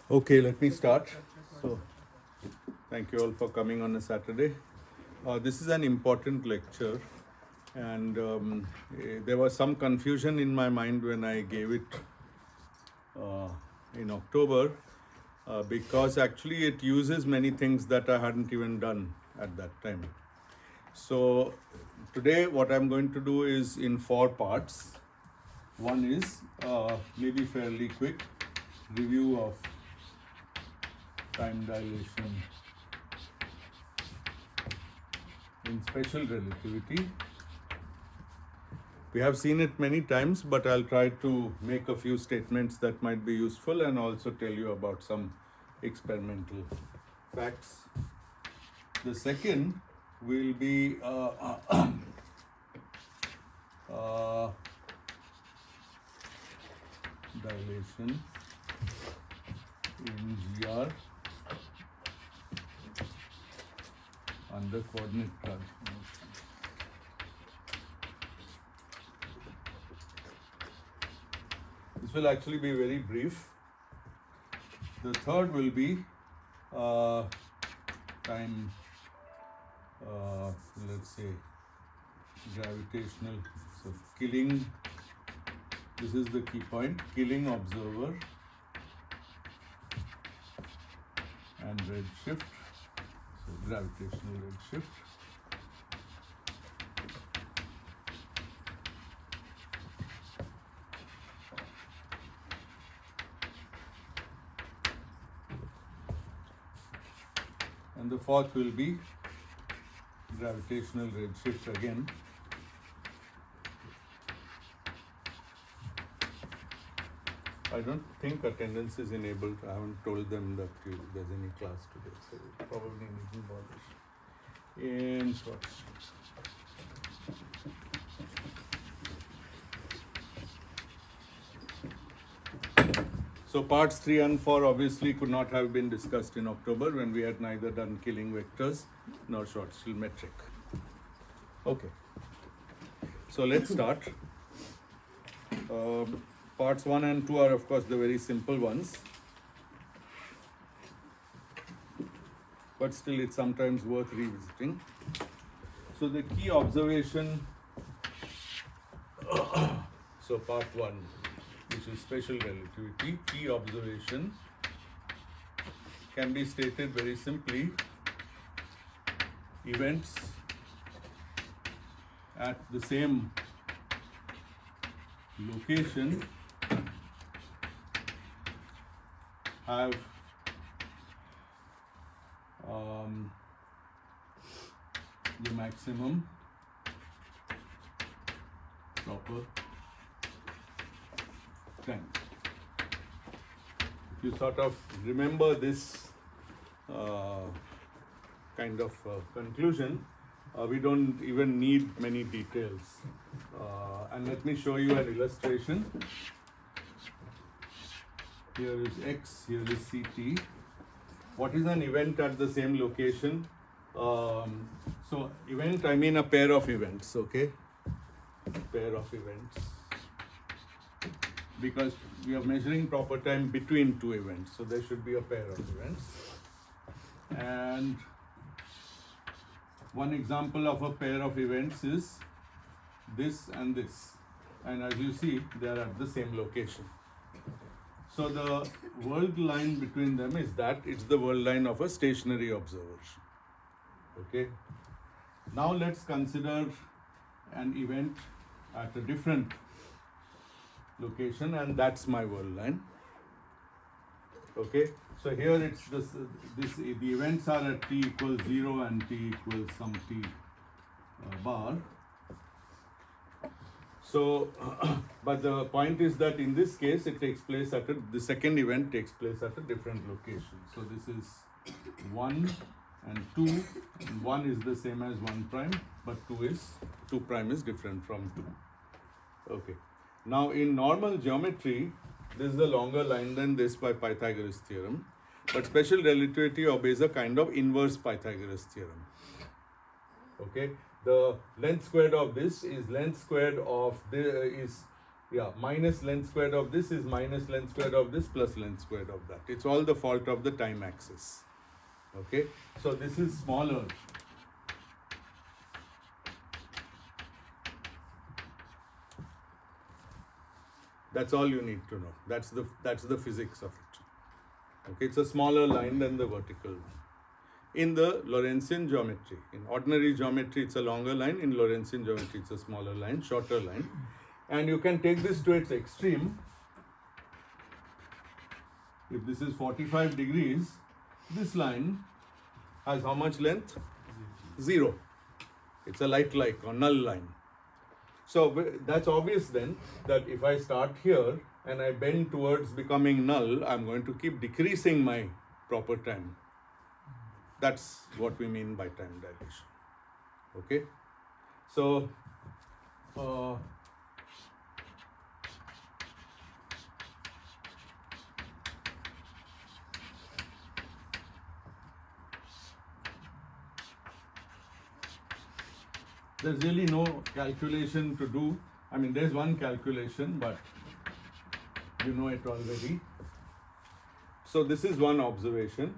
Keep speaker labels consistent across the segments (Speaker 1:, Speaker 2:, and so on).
Speaker 1: Okay, let me start. So, thank you all for coming on a Saturday. This is an important lecture, and there was some confusion in my mind when I gave it in October, because actually it uses many things that I hadn't even done at that time. So, today what I'm going to do is in 4 parts. One is maybe fairly quick review of time dilation in special relativity. We have seen it many times, but I'll try to make a few statements that might be useful and also tell you about some experimental facts. The second will be dilation in GR under coordinate transformation. This will actually be very brief. The third will be time, let's say, gravitational, so killing, this is the key point, killing observer and redshift, so gravitational redshift. And the fourth will be gravitational redshift again. I don't think attendance is enabled. I haven't told them that there's any class today, so probably needn't bother. In Schwarzschild. So parts 3 and 4 obviously could not have been discussed in October when we had neither done killing vectors nor Schwarzschild metric. Okay. So let's start. Parts 1 and 2 are of course the very simple ones. But still it's sometimes worth revisiting. So the key observation, so part 1, which is special relativity, key observation can be stated very simply: events at the same location have the maximum proper time. If you sort of remember this kind of conclusion, we don't even need many details. And let me show you an illustration. Here is X, here is CT. What is an event at the same location? So event, I mean a pair of events, okay? Pair of events. Because we are measuring proper time between 2 events, so there should be a pair of events. And one example of a pair of events is this and this. And as you see, they are at the same location. So the world line between them is that it's the world line of a stationary observer. Okay. Now let's consider an event at a different location, and that's my world line. Okay. So here it's the events are at t equals 0 and t equals some t bar. So, but the point is that in this case, it takes place the second event takes place at a different location. So this is 1 and 2, and 1 is the same as 1 prime, but 2 prime is different from 2. Okay. Now in normal geometry, this is a longer line than this by Pythagoras theorem, but special relativity obeys a kind of inverse Pythagoras theorem. Okay. The length squared of this is length squared of Yeah, minus length squared of this is minus length squared of this plus length squared of that. It's all the fault of the time axis. Okay, so this is smaller. That's all you need to know. That's the physics of it. Okay, it's a smaller line than the vertical one. In the Lorentzian geometry, in ordinary geometry, it's a longer line. In Lorentzian geometry, it's a smaller line, shorter line. And you can take this to its extreme. If this is 45 degrees, this line has how much length? 0. It's a light-like or null line. So that's obvious then that if I start here and I bend towards becoming null, I'm going to keep decreasing my proper time. That's what we mean by time dilation. Okay? So, there's really no calculation to do. I mean, there's one calculation, but you know it already. So this is one observation.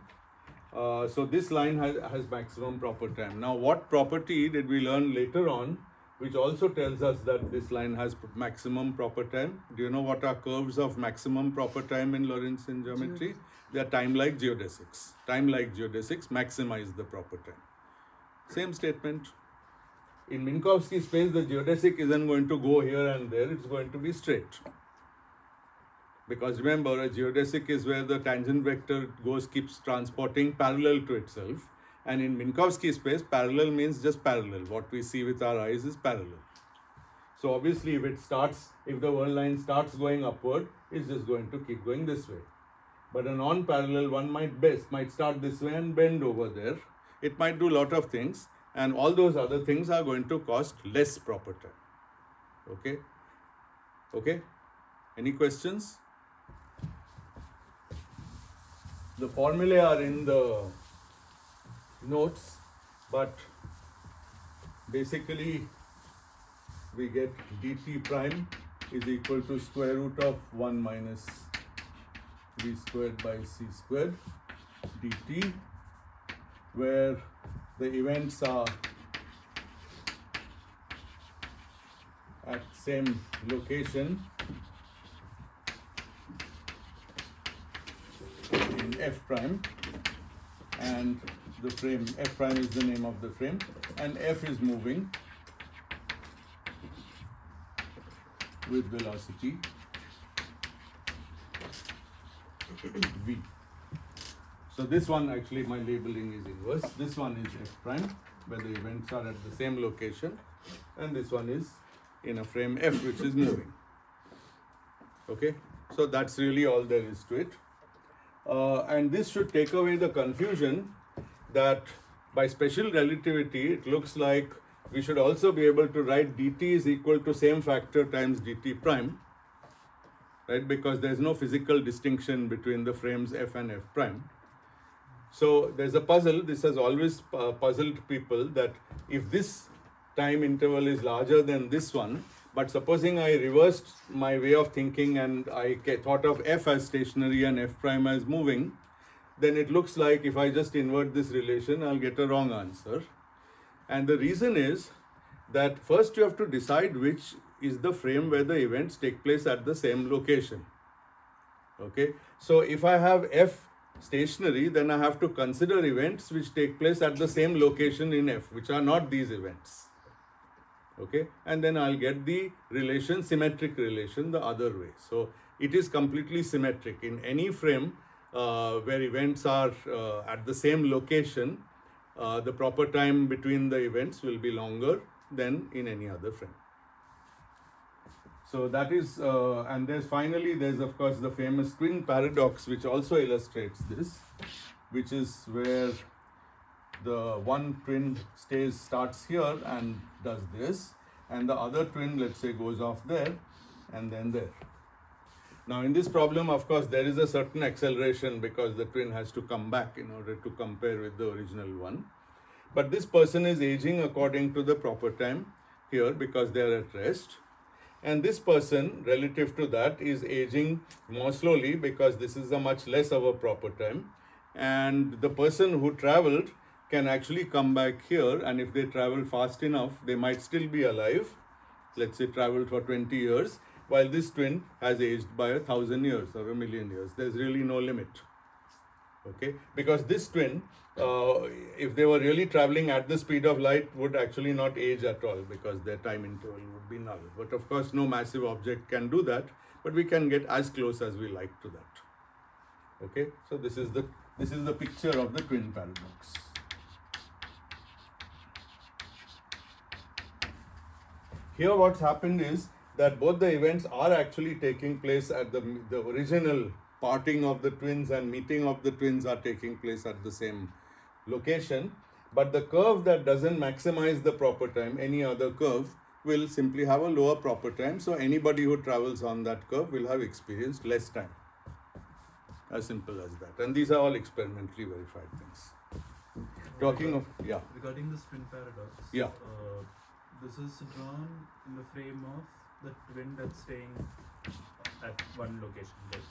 Speaker 1: So this line has maximum proper time. Now, what property did we learn later on, which also tells us that this line has maximum proper time? Do you know what are curves of maximum proper time in Lorentzian geometry? They are time-like geodesics. Time-like geodesics maximize the proper time. Same statement. In Minkowski space, the geodesic isn't going to go here and there. It's going to be straight. Because remember, a geodesic is where the tangent vector keeps transporting parallel to itself. And in Minkowski space, parallel means just parallel. What we see with our eyes is parallel. So obviously, if the world line starts going upward, it's just going to keep going this way. But a non-parallel one might start this way and bend over there. It might do a lot of things. And all those other things are going to cost less proper time. Okay? Okay? Any questions? The formulae are in the notes, but basically we get dt prime is equal to square root of 1 minus v squared by c squared dt, where the events are at same location in f prime, and the frame f prime is the name of the frame, and f is moving with velocity v. So this one, actually my labeling is inverse. This one is f prime, where the events are at the same location, and this one is in a frame f which is moving. Okay, so that's really all there is to it. And this should take away the confusion that by special relativity, it looks like we should also be able to write dt is equal to same factor times dt prime, right? Because there's no physical distinction between the frames f and f prime. So there's a puzzle. This has always puzzled people, that if this time interval is larger than this one, but supposing I reversed my way of thinking and I thought of f as stationary and f prime as moving, then it looks like if I just invert this relation, I'll get a wrong answer. And the reason is that first you have to decide which is the frame where the events take place at the same location. Okay, so if I have f stationary, then I have to consider events which take place at the same location in f, which are not these events. Okay, and then I'll get the relation, symmetric relation, the other way. So it is completely symmetric. In any frame where events are at the same location, the proper time between the events will be longer than in any other frame. So that is, and there's of course the famous twin paradox, which also illustrates this, which is where the one twin starts here and does this, and the other twin, let's say, goes off there and then there. Now in this problem, of course, there is a certain acceleration because the twin has to come back in order to compare with the original one. But this person is aging according to the proper time here because they are at rest. And this person, relative to that, is aging more slowly because this is a much less of a proper time. And the person who traveled can actually come back here, and if they travel fast enough, they might still be alive. Let's say traveled for 20 years, while this twin has aged by 1,000 years or 1,000,000 years. There's really no limit. Okay, because this twin, if they were really traveling at the speed of light, would actually not age at all because their time interval would be null. But of course, no massive object can do that, but we can get as close as we like to that. Okay, so this is the picture of the twin paradox. Here what's happened is that both the events are actually taking place at the original parting of the twins and meeting of the twins are taking place at the same location, but the curve that doesn't maximize the proper time, any other curve, will simply have a lower proper time. So anybody who travels on that curve will have experienced less time. As simple as that. And these are all experimentally verified things. Talking of, yeah.
Speaker 2: Regarding this twin paradox,
Speaker 1: Yeah.
Speaker 2: This is drawn in the frame of the twin that's staying at one location, right?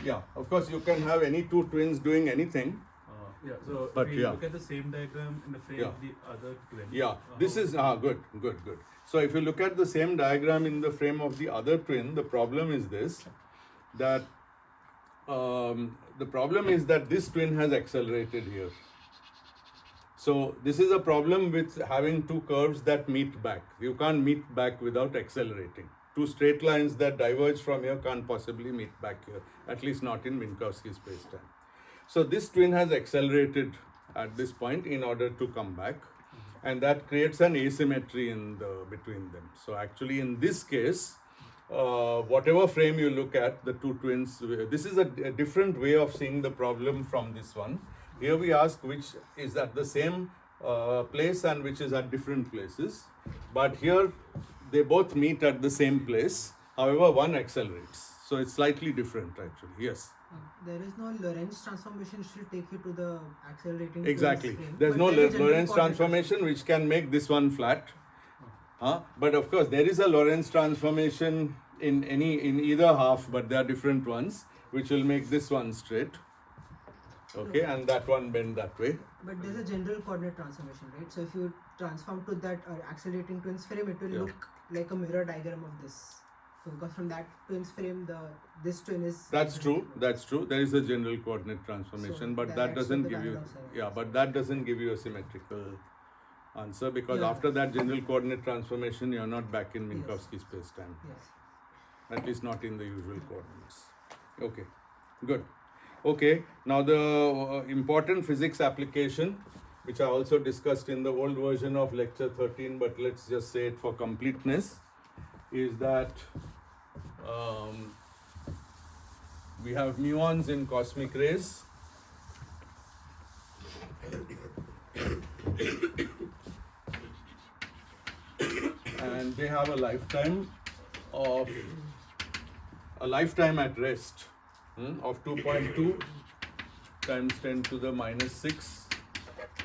Speaker 1: Yeah, of course you can have any two twins doing anything.
Speaker 2: Yeah, so
Speaker 1: But
Speaker 2: if we
Speaker 1: yeah.
Speaker 2: look at the same diagram in the frame of the other twin.
Speaker 1: Yeah, this is good. So if you look at the same diagram in the frame of the other twin, the problem is this, that this twin has accelerated here. So this is a problem with having two curves that meet back. You can't meet back without accelerating. Two straight lines that diverge from here can't possibly meet back here, at least not in Minkowski spacetime. So this twin has accelerated at this point in order to come back, and that creates an asymmetry between them. So actually in this case, whatever frame you look at, the two twins, this is a different way of seeing the problem from this one. Here we ask which is at the same place and which is at different places. But here they both meet at the same place. However, one accelerates. So it's slightly different actually. Yes.
Speaker 3: There is no Lorentz transformation which will take you to the accelerating
Speaker 1: Exactly.
Speaker 3: frame,
Speaker 1: There's no
Speaker 3: there is a general
Speaker 1: Lorentz transformation which can make this one flat. But of course, there is a Lorentz transformation in either half, but there are different ones which will make this one straight. Okay, and that one bend that way.
Speaker 3: But there's a general coordinate transformation, right? So if you transform to that accelerating twins frame, it will look like a mirror diagram of this. So because from that twins frame, this twin is.
Speaker 1: That's true. There is a general coordinate transformation,
Speaker 3: So
Speaker 1: but that doesn't give you.
Speaker 3: paradox arises.
Speaker 1: Yeah, but that doesn't give you a symmetrical answer because after that general coordinate transformation, you're not back in Minkowski spacetime.
Speaker 3: Yes.
Speaker 1: At least not in the usual coordinates. Okay, good. Okay, now the important physics application, which I also discussed in the old version of lecture 13, but let's just say it for completeness, is that we have muons in cosmic rays. And they have a lifetime at rest of 2.2 times 10 to the minus 6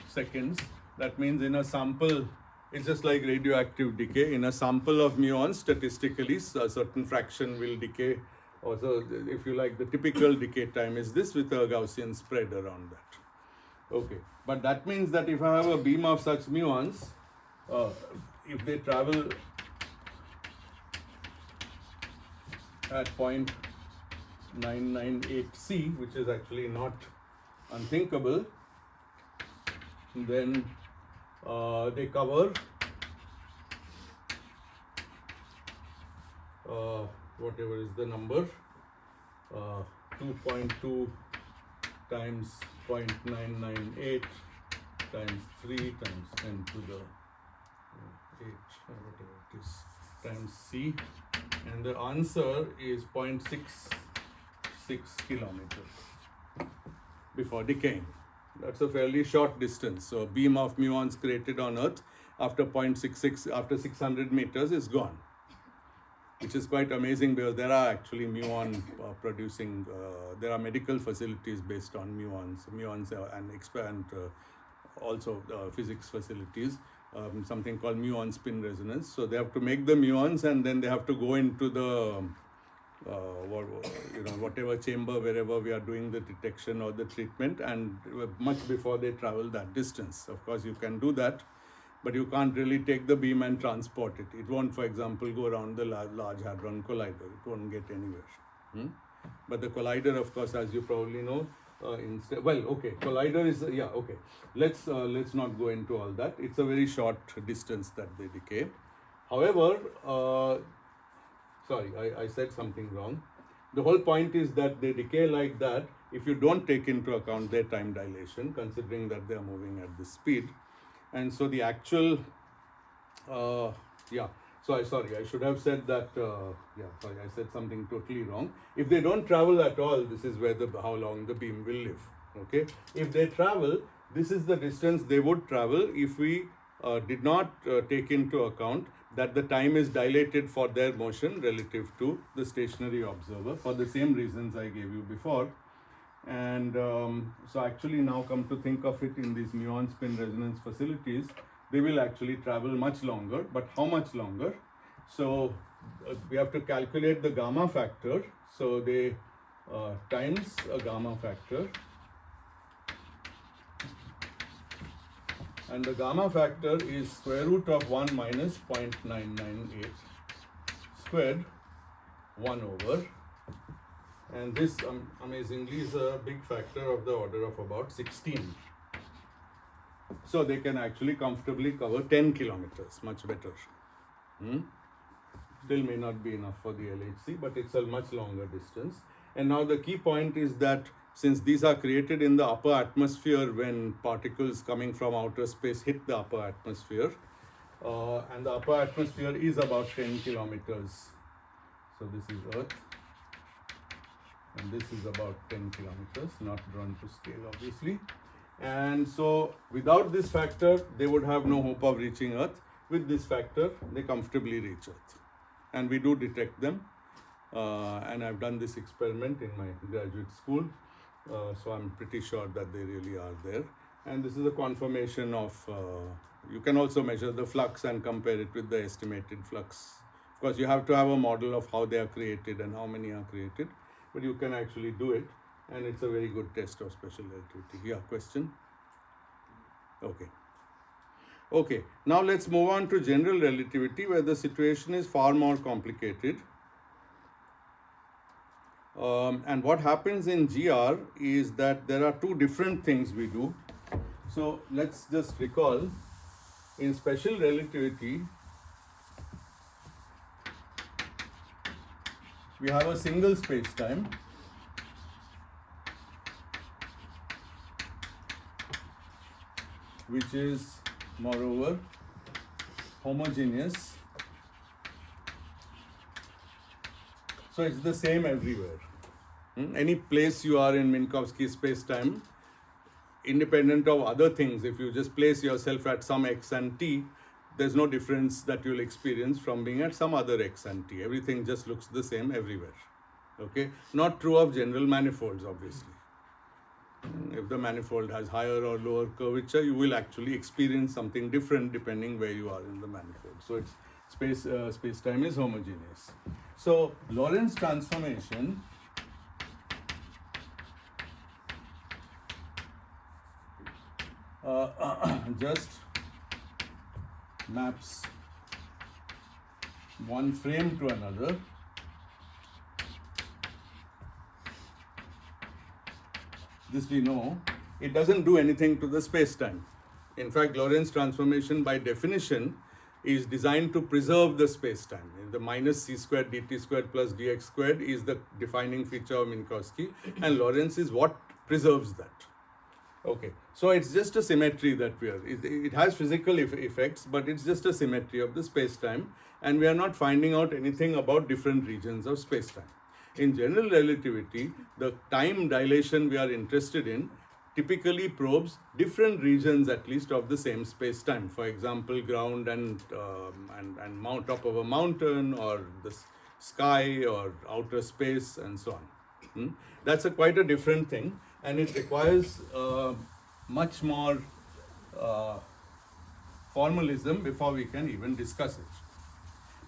Speaker 1: seconds. That means in a sample, it's just like radioactive decay. In a sample of muons, statistically, a certain fraction will decay. Also, if you like, the typical decay time is this with a Gaussian spread around that. Okay, but that means that if I have a beam of such muons, if they travel at 0.998 C, which is actually not unthinkable, then they cover whatever is the number, 2.2 times 0.998 times 3 times 10 to the 8 or whatever it is times C, and the answer is 0.66 kilometers before decaying. That's a fairly short distance. So a beam of muons created on Earth after 0.66, after 600 meters is gone, which is quite amazing because there are actually muon producing, there are medical facilities based on muons and also physics facilities something called muon spin resonance. So they have to make the muons, and then they have to go into the whatever chamber wherever we are doing the detection or the treatment, and much before they travel that distance. Of course, you can do that, but you can't really take the beam and transport it. It won't, for example, go around the Large Hadron Collider. It won't get anywhere. But the collider, of course, as you probably know, collider is okay. Let's not go into all that. It's a very short distance that they decay. However, sorry, I said something wrong. The whole point is that they decay like that if you don't take into account their time dilation, considering that they are moving at this speed. And so the actual, sorry, I should have said that, I said something totally wrong. If they don't travel at all, this is where how long the beam will live, okay? If they travel, this is the distance they would travel if we did not take into account that the time is dilated for their motion relative to the stationary observer for the same reasons I gave you before. And so actually now come to think of it, in these muon spin resonance facilities, they will actually travel much longer, but how much longer? So we have to calculate the gamma factor. So they times a gamma factor, and the gamma factor is square root of 1 minus 0.998 squared 1 over, and this amazingly is a big factor of the order of about 16. So they can actually comfortably cover 10 kilometers, much better. Still may not be enough for the LHC, but it's a much longer distance. And now the key point is that since these are created in the upper atmosphere when particles coming from outer space hit the upper atmosphere, and the upper atmosphere is about 10 kilometers. So this is Earth, and this is about 10 kilometers, not drawn to scale obviously. And so without this factor, they would have no hope of reaching Earth. With this factor, they comfortably reach Earth. And we do detect them. And I've done this experiment in my graduate school. So I'm pretty sure that they really are there. And this is a confirmation of, you can also measure the flux and compare it with the estimated flux. Of course, you have to have a model of how they are created and how many are created, but you can actually do it. And it's a very good test of special relativity. Yeah, question? Okay, now let's move on to general relativity, where the situation is far more complicated. And what happens in GR is that there are two different things we do. So let's just recall, in special relativity, we have a single space-time which is moreover homogeneous. So it's the same everywhere. Any place you are in Minkowski space-time, independent of other things, if you just place yourself at some x and t, there's no difference that you'll experience from being at some other x and t. Everything just looks the same everywhere. Okay? Not true of general manifolds, obviously. If the manifold has higher or lower curvature, you will actually experience something different depending where you are in the manifold. So it's space-time is homogeneous. So Lorentz transformation just maps one frame to another. This we know. It doesn't do anything to the space-time. In fact, Lorentz transformation by definition is designed to preserve the space-time. The minus c squared dt squared plus dx squared is the defining feature of Minkowski, and Lorentz is what preserves that. Okay, so it's just a symmetry that we are, it has physical effects, but it's just a symmetry of the space-time, and we are not finding out anything about different regions of space-time. In general relativity, the time dilation we are interested in typically probes different regions, at least, of the same space-time. For example, ground and top of a mountain, or the sky, or outer space, and so on. That's quite a different thing, and it requires much more formalism before we can even discuss it.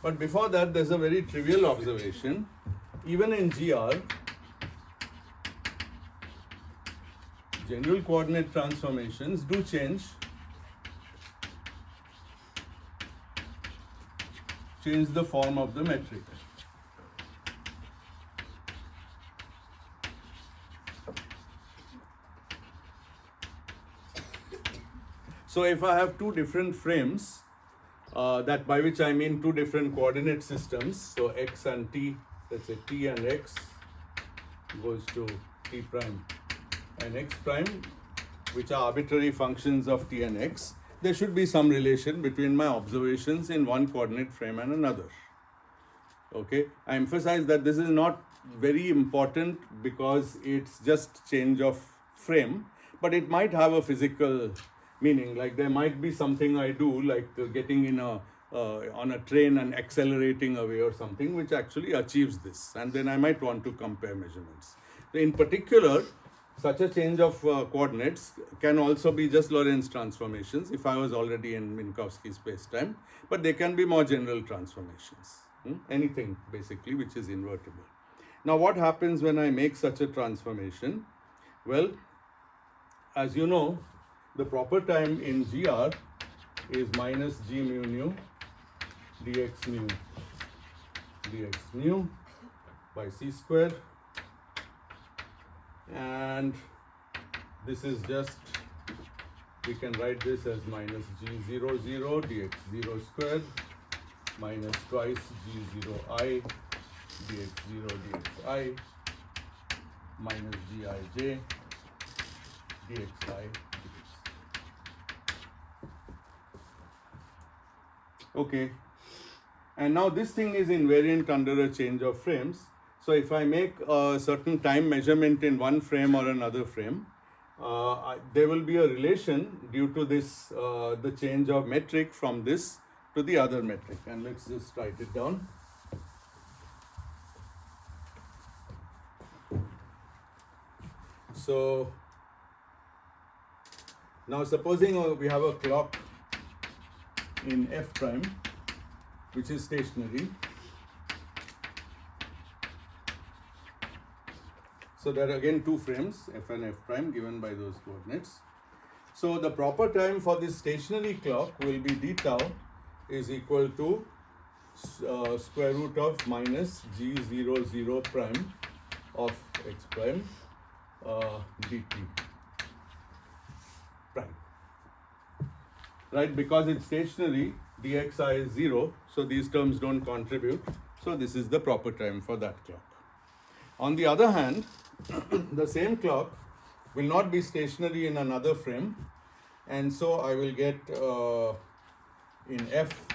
Speaker 1: But before that, there's a very trivial observation. Even in GR, general coordinate transformations do change the form of the metric. So if I have two different frames, that by which I mean two different coordinate systems, so x and t, let's say t and x goes to t prime and x prime, which are arbitrary functions of t and x, there should be some relation between my observations in one coordinate frame and another. Okay, I emphasize that this is not very important because it's just change of frame, but it might have a physical meaning. Like there might be something I do, like getting in on a train and accelerating away or something, which actually achieves this, and then I might want to compare measurements. In particular, such a change of coordinates can also be just Lorentz transformations if I was already in Minkowski spacetime, but they can be more general transformations. Anything basically which is invertible. Now what happens when I make such a transformation? Well, as you know, the proper time in GR is minus g mu nu dx mu by c square, and this is just, we can write this as minus g0 0 dx 0 square minus twice g0 I dx 0 dx I minus gij dx I dx. Okay, and now this thing is invariant under a change of frames. So if I make a certain time measurement in one frame or another frame, there will be a relation due to this, the change of metric from this to the other metric. And let's just write it down. So now supposing we have a clock in f prime, which is stationary. So there are again two frames, f and f prime, given by those coordinates. So the proper time for this stationary clock will be d tau is equal to square root of minus g0 0 prime of x prime dt prime. Right, because it's stationary, dxi is 0, so these terms don't contribute. So this is the proper time for that clock. On the other hand, the same clock will not be stationary in another frame, and so I will get in f,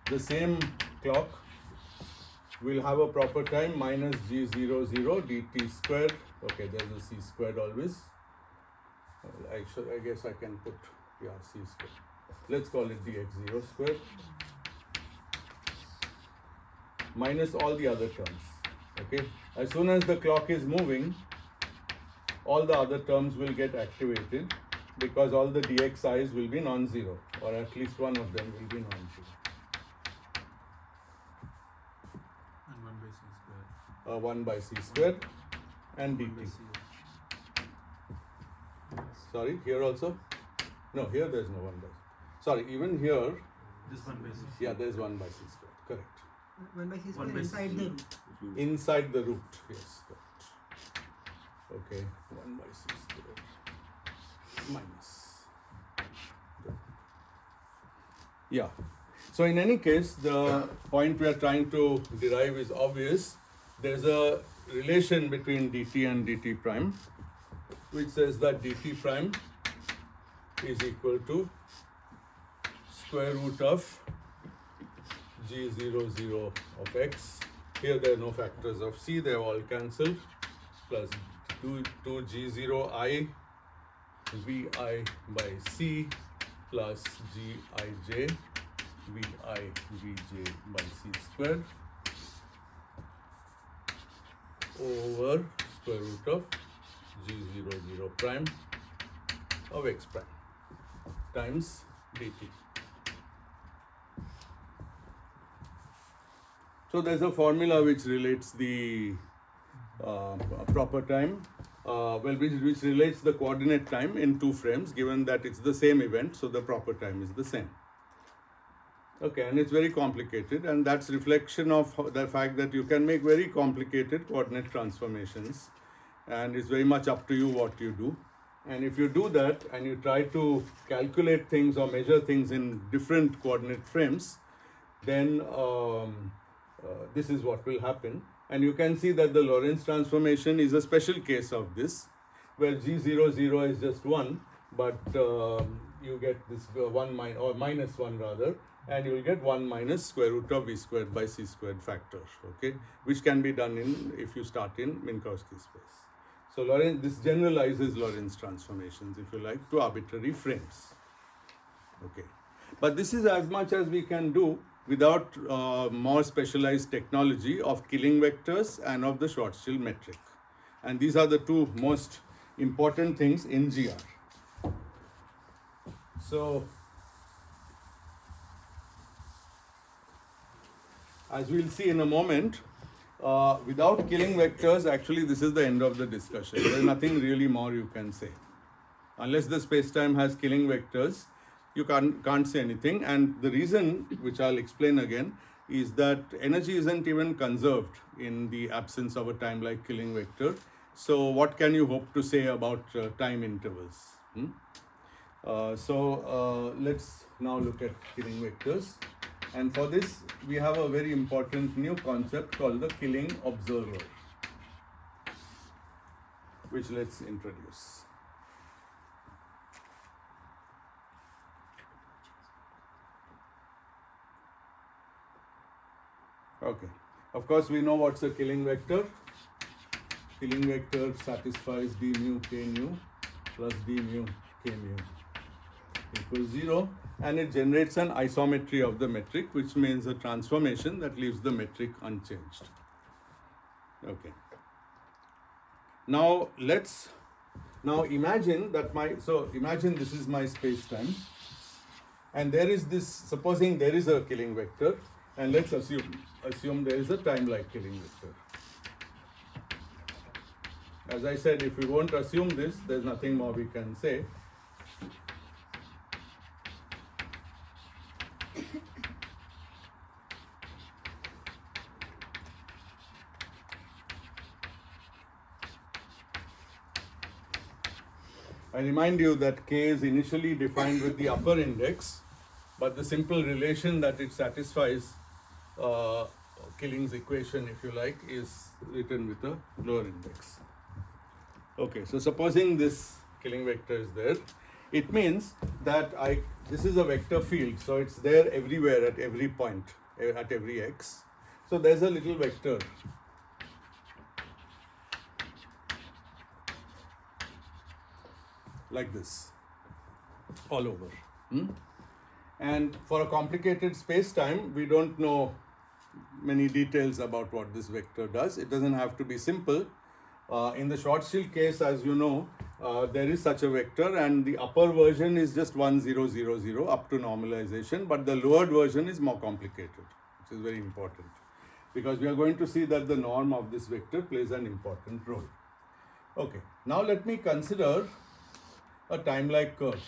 Speaker 1: the same clock will have a proper time minus g0 0 dt squared. Okay, there's a c squared always. I guess I can put, yeah, c squared. Let's call it dx0 squared minus all the other terms. Okay, as soon as the clock is moving, all the other terms will get activated because all the dxi's will be non-zero, or at least one of them will be non-zero.
Speaker 2: And 1 by c square.
Speaker 1: 1 by c squared and
Speaker 2: 1 by
Speaker 1: dt.
Speaker 2: c.
Speaker 1: Sorry, here also? No, here there's no 1 by c. Sorry, even here,
Speaker 2: This 1 by c.
Speaker 1: yeah, there's 1 by c squared. Correct.
Speaker 3: 1 by c
Speaker 2: 1
Speaker 3: square
Speaker 2: by
Speaker 3: inside
Speaker 2: c.
Speaker 3: the root.
Speaker 1: Inside the root, yes, correct. Okay, 1 by c squared minus. Yeah. So in any case, the point we are trying to derive is obvious. There's a relation between dt and dt prime, which says that dt prime is equal to square root of g0 0 of x. Here there are no factors of c, they are all cancelled, plus 2 g0 I vi by c plus gij vi vj by c squared over square root of g0 0 prime of x prime. times dt. So there's a formula which relates the proper time, which relates the coordinate time in two frames, given that it's the same event, so the proper time is the same. Okay, and it's very complicated, and that's reflection of the fact that you can make very complicated coordinate transformations, and it's very much up to you what you do. And if you do that and you try to calculate things or measure things in different coordinate frames, then this is what will happen. And you can see that the Lorentz transformation is a special case of this, where G00 is just 1, but you get this 1 or minus 1 rather, and you will get 1 minus square root of v squared by c squared factor, okay, which can be done if you start in Minkowski space. So this generalizes Lorentz transformations, if you like, to arbitrary frames. Okay, but this is as much as we can do without more specialized technology of Killing vectors and of the Schwarzschild metric. And these are the two most important things in GR. So, as we'll see in a moment, without Killing vectors, actually this is the end of the discussion. There's nothing really more you can say. Unless the space-time has Killing vectors, you can't say anything. And the reason, which I'll explain again, is that energy isn't even conserved in the absence of a time-like Killing vector. So what can you hope to say about time intervals? Let's now look at Killing vectors. And for this, we have a very important new concept called the Killing observer, which let's introduce. Okay, of course we know what's a Killing vector. Killing vector satisfies d mu k nu plus d mu k mu equals 0, and it generates an isometry of the metric, which means a transformation that leaves the metric unchanged. Okay. Now imagine that imagine this is my space-time, and there is this, supposing there is a Killing vector, and let's assume there is a time-like Killing vector. As I said, if we won't assume this, there's nothing more we can say. I remind you that k is initially defined with the upper index, but the simple relation that it satisfies, Killing's equation, if you like, is written with a lower index. Okay, so supposing this Killing vector is there, it means that this is a vector field, so it's there everywhere at every point, at every x. So there's a little vector like this all over. And for a complicated space-time, we don't know many details about what this vector does. It doesn't have to be simple. In the Schwarzschild case, as you know, there is such a vector, and the upper version is just 1, 0, 0, 0 up to normalization, but the lowered version is more complicated, which is very important, because we are going to see that the norm of this vector plays an important role. Okay, now let me consider a time-like curve.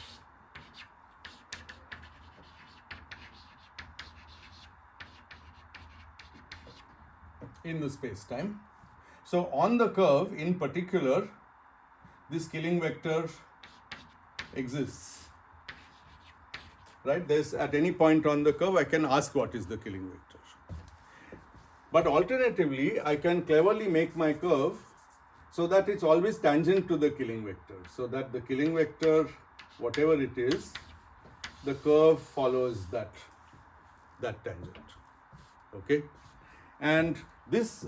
Speaker 1: In the space-time. So on the curve in particular, this Killing vector exists. Right? There's at any point on the curve I can ask what is the Killing vector. But alternatively, I can cleverly make my curve so that it's always tangent to the Killing vector. So that the Killing vector, whatever it is, the curve follows that tangent. Okay? And this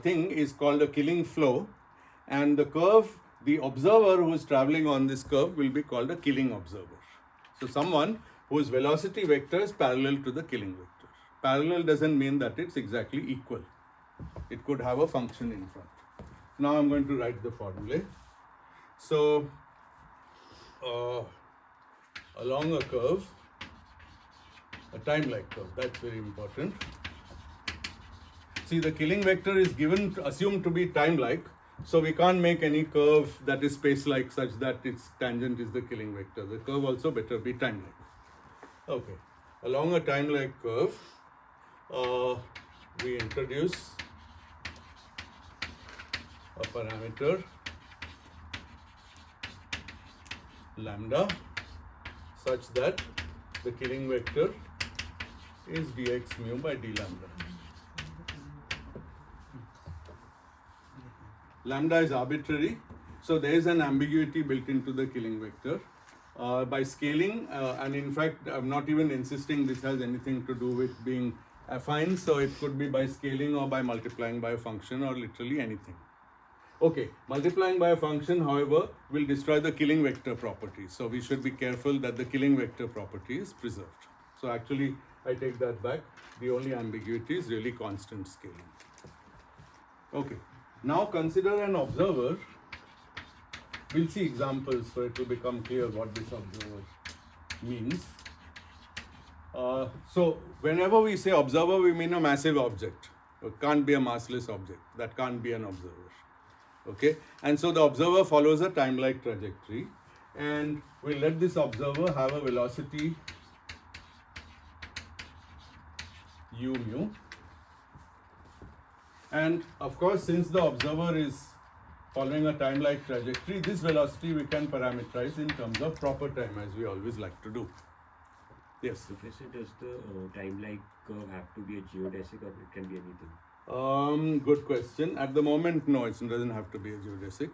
Speaker 1: thing is called a Killing flow, and the curve, the observer who is traveling on this curve will be called a Killing observer. So someone whose velocity vector is parallel to the Killing vector. Parallel doesn't mean that it's exactly equal. It could have a function in front. Now I'm going to write the formulae. So along a curve, a time-like curve. That's very important. See, the killing vector is assumed to be time-like, so we can't make any curve that is space-like such that its tangent is the killing vector. The curve also better be time-like. Okay, along a time-like curve, we introduce a parameter lambda such that the killing vector is dx mu by d lambda. Lambda is arbitrary, so there is an ambiguity built into the killing vector. By scaling, and in fact I'm not even insisting this has anything to do with being affine, so it could be by scaling or by multiplying by a function or literally anything. Okay, multiplying by a function, however, will destroy the killing vector property, so we should be careful that the killing vector property is preserved. So actually I take that back, the only ambiguity is really constant scaling. Okay, now consider an observer. We'll see examples so it will become clear what this observer means. So whenever we say observer, we mean a massive object. It can't be a massless object. That can't be an observer. Okay, and so the observer follows a time-like trajectory, and we'll let this observer have a velocity u mu. And of course, since the observer is following a time-like trajectory, this velocity we can parameterize in terms of proper time, as we always like to do. Yes?
Speaker 4: Professor, does the time-like curve have to be a geodesic, or it can be anything?
Speaker 1: Good question. At the moment, no, it doesn't have to be a geodesic.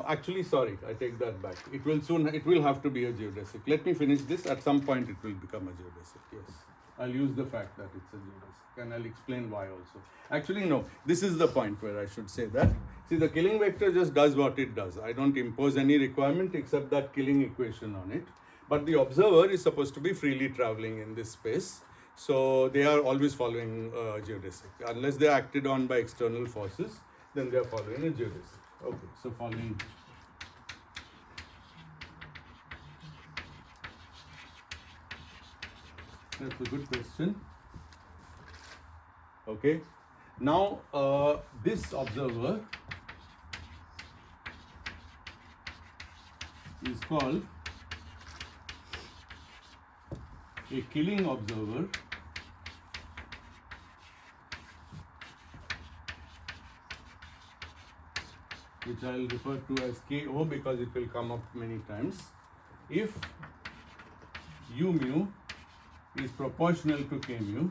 Speaker 1: Actually, sorry, I take that back. It will have to be a geodesic. Let me finish this. At some point, it will become a geodesic. Yes, I'll use the fact that it's a geodesic, and I'll explain why also. Actually, no, this is the point where I should say that. See, the killing vector just does what it does. I don't impose any requirement except that killing equation on it. But the observer is supposed to be freely traveling in this space. So they are always following geodesic. Unless they are acted on by external forces, then they are following a geodesic. Okay, so following. That's a good question. Okay, now this observer is called a killing observer which I will refer to as KO because it will come up many times, if u mu is proportional to k mu,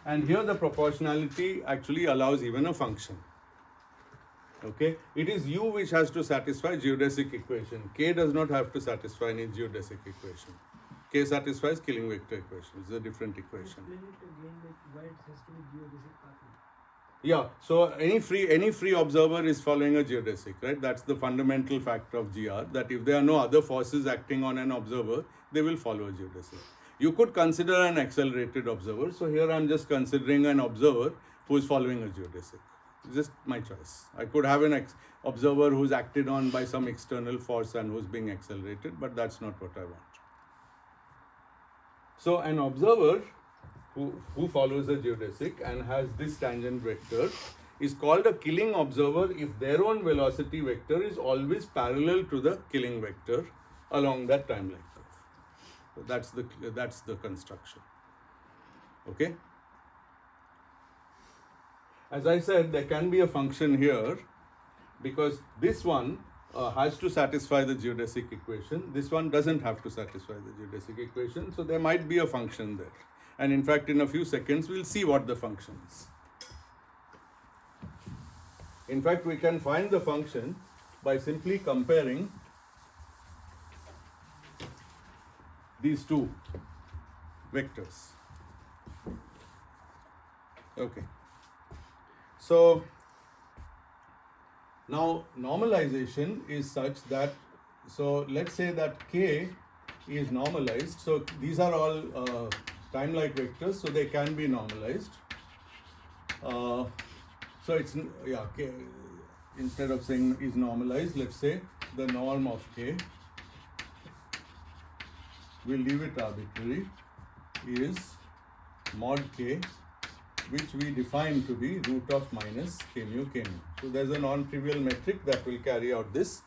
Speaker 1: and here the proportionality actually allows even a function. Okay, it is u which has to satisfy geodesic equation. K does not have to satisfy any geodesic equation. K satisfies killing vector equation. It's a different equation.
Speaker 3: Explain it again, like why it has to be geodesic pattern.
Speaker 1: Yeah, so any free observer is following a geodesic, right? That's the fundamental factor of GR, that if there are no other forces acting on an observer, they will follow a geodesic. You could consider an accelerated observer. So here I'm just considering an observer who is following a geodesic. It's just my choice. I could have an observer who's acted on by some external force and who's being accelerated, but that's not what I want. So an observer who follows a geodesic and has this tangent vector is called a killing observer if their own velocity vector is always parallel to the killing vector along that time-like curve. So that's the construction. Okay. As I said, there can be a function here because this one has to satisfy the geodesic equation. This one doesn't have to satisfy the geodesic equation, so there might be a function there. And in fact, in a few seconds, we'll see what the function is. In fact, we can find the function by simply comparing these two vectors. Okay. So now normalization is such that, so let's say that K is normalized. So these are all time-like vectors, so they can be normalized. So it's, yeah, K, instead of saying is normalized, let's say the norm of K we'll leave it arbitrary, is mod k, which we define to be root of minus k mu k mu. So there's a non-trivial metric that will carry out this.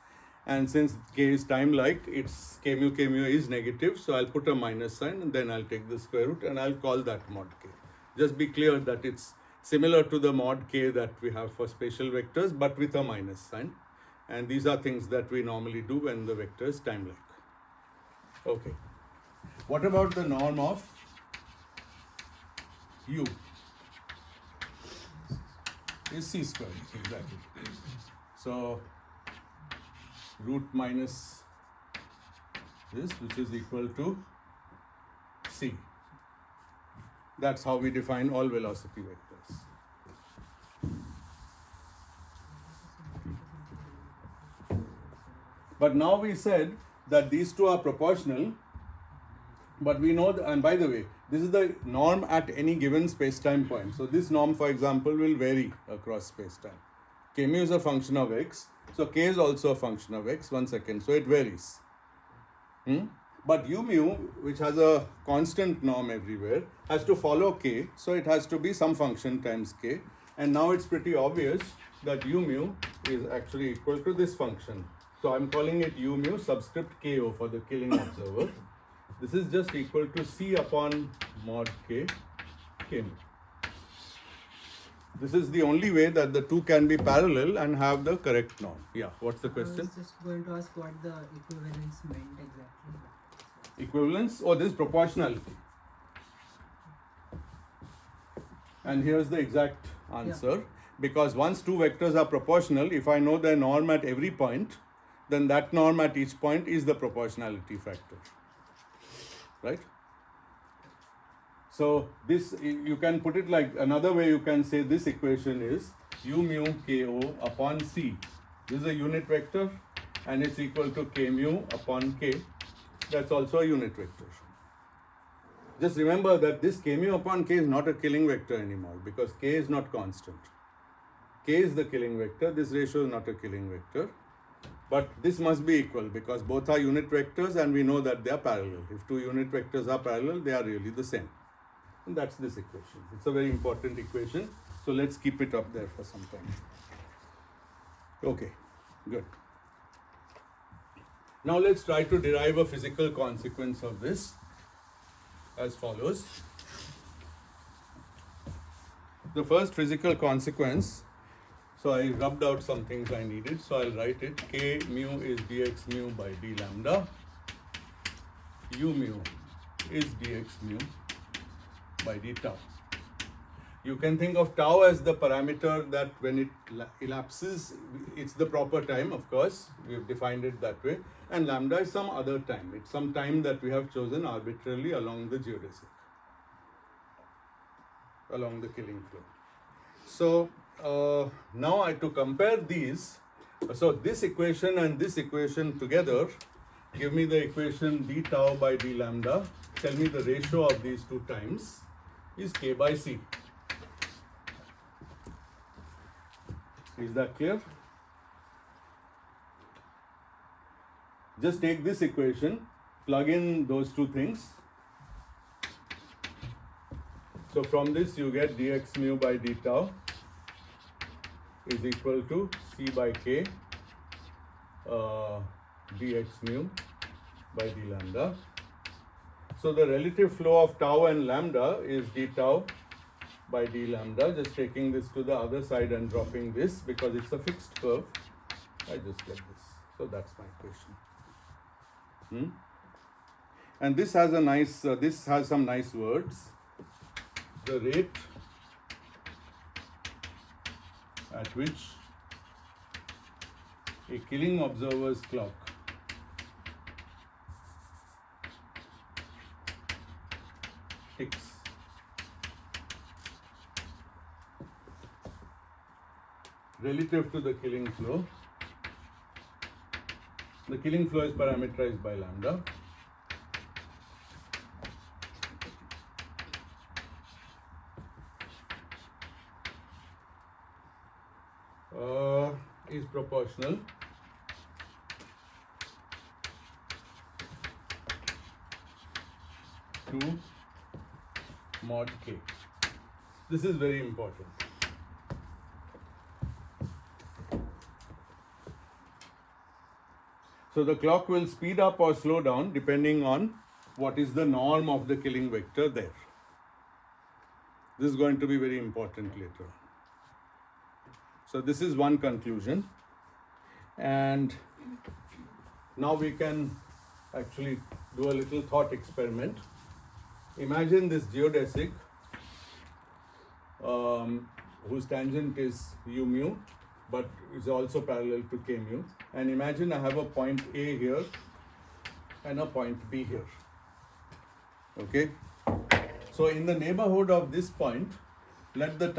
Speaker 1: And since k is time-like, its k mu is negative, so I'll put a minus sign and then I'll take the square root and I'll call that mod k. Just be clear that it's similar to the mod k that we have for spatial vectors, but with a minus sign. And these are things that we normally do when the vector is time-like. Okay. What about the norm of u? Is c squared, exactly. So root minus this, which is equal to c. That's how we define all velocity vectors. But now we said that these two are proportional, but we know, and by the way, this is the norm at any given space-time point. So this norm, for example, will vary across space-time. K mu is a function of x, so k is also a function of x. 1 second, so it varies. But u mu, which has a constant norm everywhere, has to follow k, so it has to be some function times k. And now it's pretty obvious that u mu is actually equal to this function. So I'm calling it u mu subscript ko for the killing observer. This is just equal to c upon mod k, k mu. This is the only way that the two can be parallel and have the correct norm. Yeah, what's the
Speaker 3: I
Speaker 1: question?
Speaker 3: was just going to ask what the equivalence meant exactly.
Speaker 1: Equivalence? Oh, this is proportionality. And here's the exact answer. Because once two vectors are proportional, if I know their norm at every point, then that norm at each point is the proportionality factor. Right? So this, you can put it like another way, you can say this equation is u mu ko upon c. This is a unit vector and it's equal to k mu upon k. That's also a unit vector. Just remember that this k mu upon k is not a killing vector anymore because k is not constant. K is the killing vector, this ratio is not a killing vector. But this must be equal because both are unit vectors and we know that they are parallel. If two unit vectors are parallel, they are really the same. And that's this equation. It's a very important equation. So let's keep it up there for some time. Okay, good. Now let's try to derive a physical consequence of this as follows. The first physical consequence, so I rubbed out some things I needed, so I'll write it. K mu is dx mu by d lambda. U mu is dx mu by d tau. You can think of tau as the parameter that when it elapses, it's the proper time, of course, we've defined it that way, and lambda is some other time. It's some time that we have chosen arbitrarily along the geodesic, along the killing flow. So now to compare these, so this equation and this equation together give me the equation d tau by d lambda. Tell me the ratio of these two times is k by c. Is that clear? Just take this equation, plug in those two things. So from this you get dx mu by d tau is equal to c by k dx mu by d lambda. So the relative flow of tau and lambda is d tau by d lambda. Just taking this to the other side and dropping this because it's a fixed curve. I just get this. So that's my equation. And this has a nice, this has some nice words. The rate at which a killing observer's clock ticks relative to the killing flow. The killing flow is parameterized by lambda. Is proportional 2 mod k. This is very important. So the clock will speed up or slow down depending on what is the norm of the killing vector there. This is going to be very important later. So this is one conclusion. And now we can actually do a little thought experiment. Imagine this geodesic whose tangent is u mu, but is also parallel to k mu. And imagine I have a point A here and a point B here. Okay? So in the neighborhood of this point, let the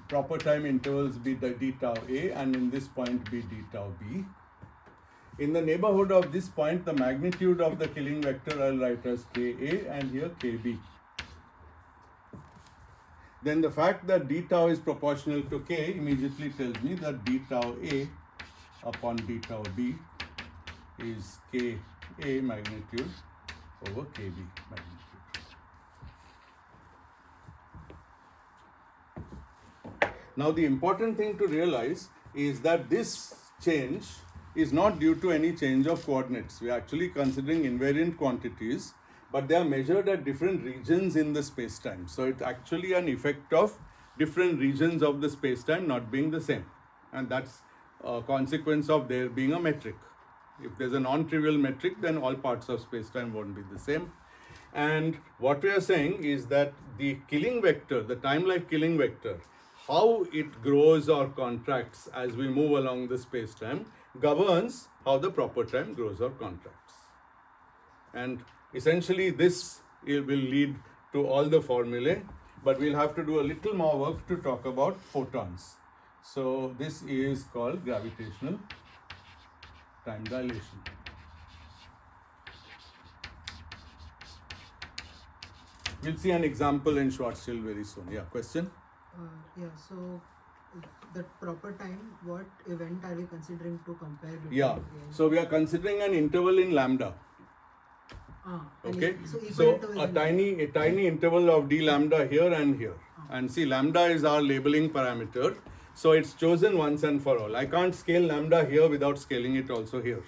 Speaker 1: proper time intervals be the d tau A, and in this point be d tau B. In the neighborhood of this point, the magnitude of the killing vector I'll write as Ka and here Kb. Then the fact that d tau is proportional to K immediately tells me that d tau A upon d tau B is Ka magnitude over Kb magnitude. Now the important thing to realize is that this change is not due to any change of coordinates. We are actually considering invariant quantities, but they are measured at different regions in the space-time. So it's actually an effect of different regions of the space-time not being the same. And that's a consequence of there being a metric. If there's a non-trivial metric, then all parts of space-time won't be the same. And what we are saying is that the killing vector, the time-like killing vector, how it grows or contracts as we move along the space-time governs how the proper time grows or contracts. And essentially this will lead to all the formulae, but we'll have to do a little more work to talk about photons. So this is called gravitational time dilation. We'll see an example in Schwarzschild very soon. Yeah, question?
Speaker 3: So the proper time, what event are we considering to compare between?
Speaker 1: Yeah, so we are considering an interval in lambda. Okay, so a tiny interval of d lambda here and here. And see, lambda is our labeling parameter. So it's chosen once and for all. I can't scale lambda here without scaling it also here.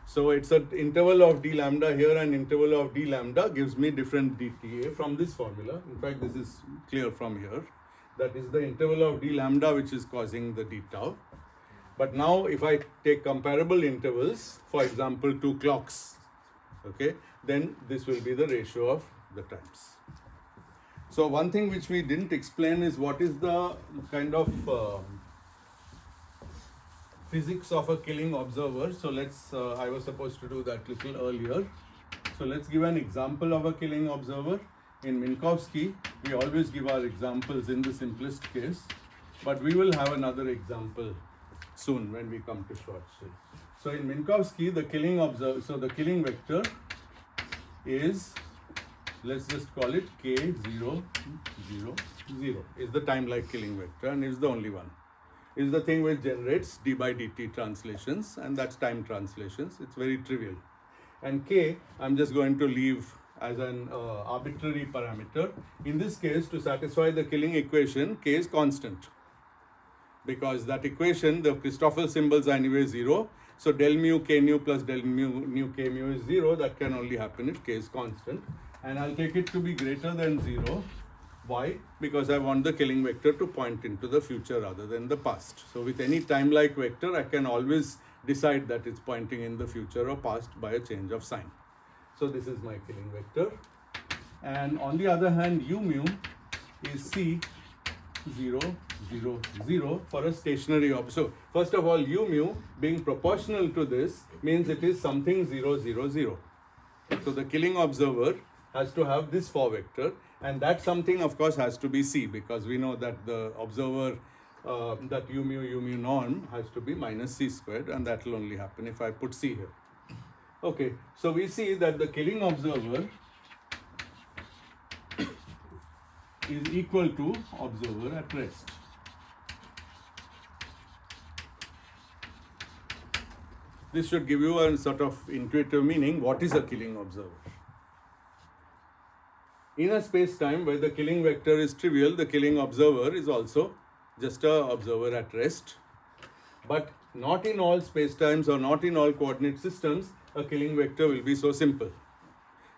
Speaker 1: So it's an interval of d lambda here and interval of d lambda gives me different dTA from this formula. In fact, this is clear from here. That is the interval of d lambda which is causing the d tau. But now if I take comparable intervals, for example 2 clocks, okay, then this will be the ratio of the times. So one thing which we didn't explain is what is the kind of physics of a killing observer. So I was supposed to do that little earlier. So let's give an example of a killing observer. In Minkowski, we always give our examples in the simplest case, but we will have another example soon when we come to Schwarzschild. So in Minkowski, the killing vector is, let's just call it K0, 0, 0, is the time-like killing vector and is the only one. Is the thing which generates d by dt translations, and that's time translations. It's very trivial. And K, I'm just going to leave as an arbitrary parameter. In this case, to satisfy the killing equation, K is constant. Because that equation, the Christoffel symbols are anyway 0. So del mu K nu plus del mu nu K mu is 0. That can only happen if K is constant. And I'll take it to be greater than 0. Why? Because I want the killing vector to point into the future rather than the past. So with any time-like vector, I can always decide that it's pointing in the future or past by a change of sign. So this is my killing vector. And on the other hand, u mu is C 0, 0, 0 for a stationary object. So first of all, u mu being proportional to this means it is something 0, 0, 0. So the killing observer has to have this 4 vector, and that something of course has to be C, because we know that the observer that u mu norm has to be minus C squared, and that will only happen if I put C here. Okay, so we see that the killing observer is equal to observer at rest. This should give you a sort of intuitive meaning. What is a killing observer? in a space-time where the killing vector is trivial, the killing observer is also just a observer at rest. But not in all spacetimes or not in all coordinate systems, a killing vector will be so simple.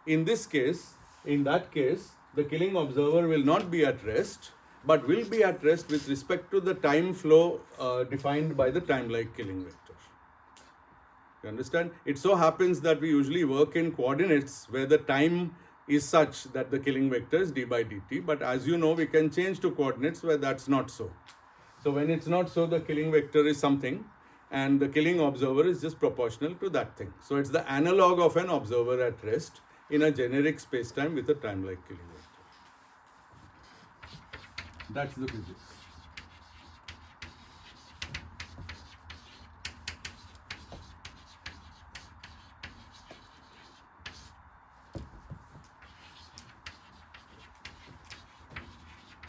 Speaker 1: In that case, the killing observer will not be at rest, but will be at rest with respect to the time flow defined by the time-like killing vector. You understand? It so happens that we usually work in coordinates where the time is such that the killing vector is d by dt, but as you know, we can change to coordinates where that's not so. So when it's not so, the killing vector is something, and the killing observer is just proportional to that thing. So it's the analog of an observer at rest in a generic spacetime with a time-like killing vector. That's the physics.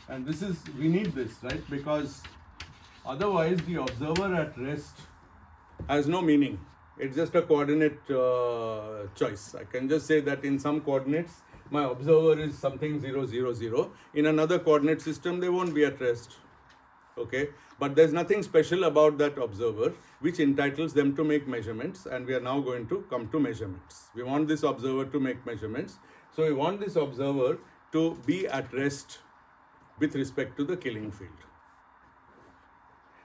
Speaker 1: And we need this, right? Because otherwise the observer at rest has no meaning. It's just a coordinate choice. I can just say that in some coordinates, my observer is something 0, 0, 0. In another coordinate system, they won't be at rest. Okay? But there's nothing special about that observer which entitles them to make measurements, and we are now going to come to measurements. We want this observer to make measurements. So we want this observer to be at rest with respect to the killing field.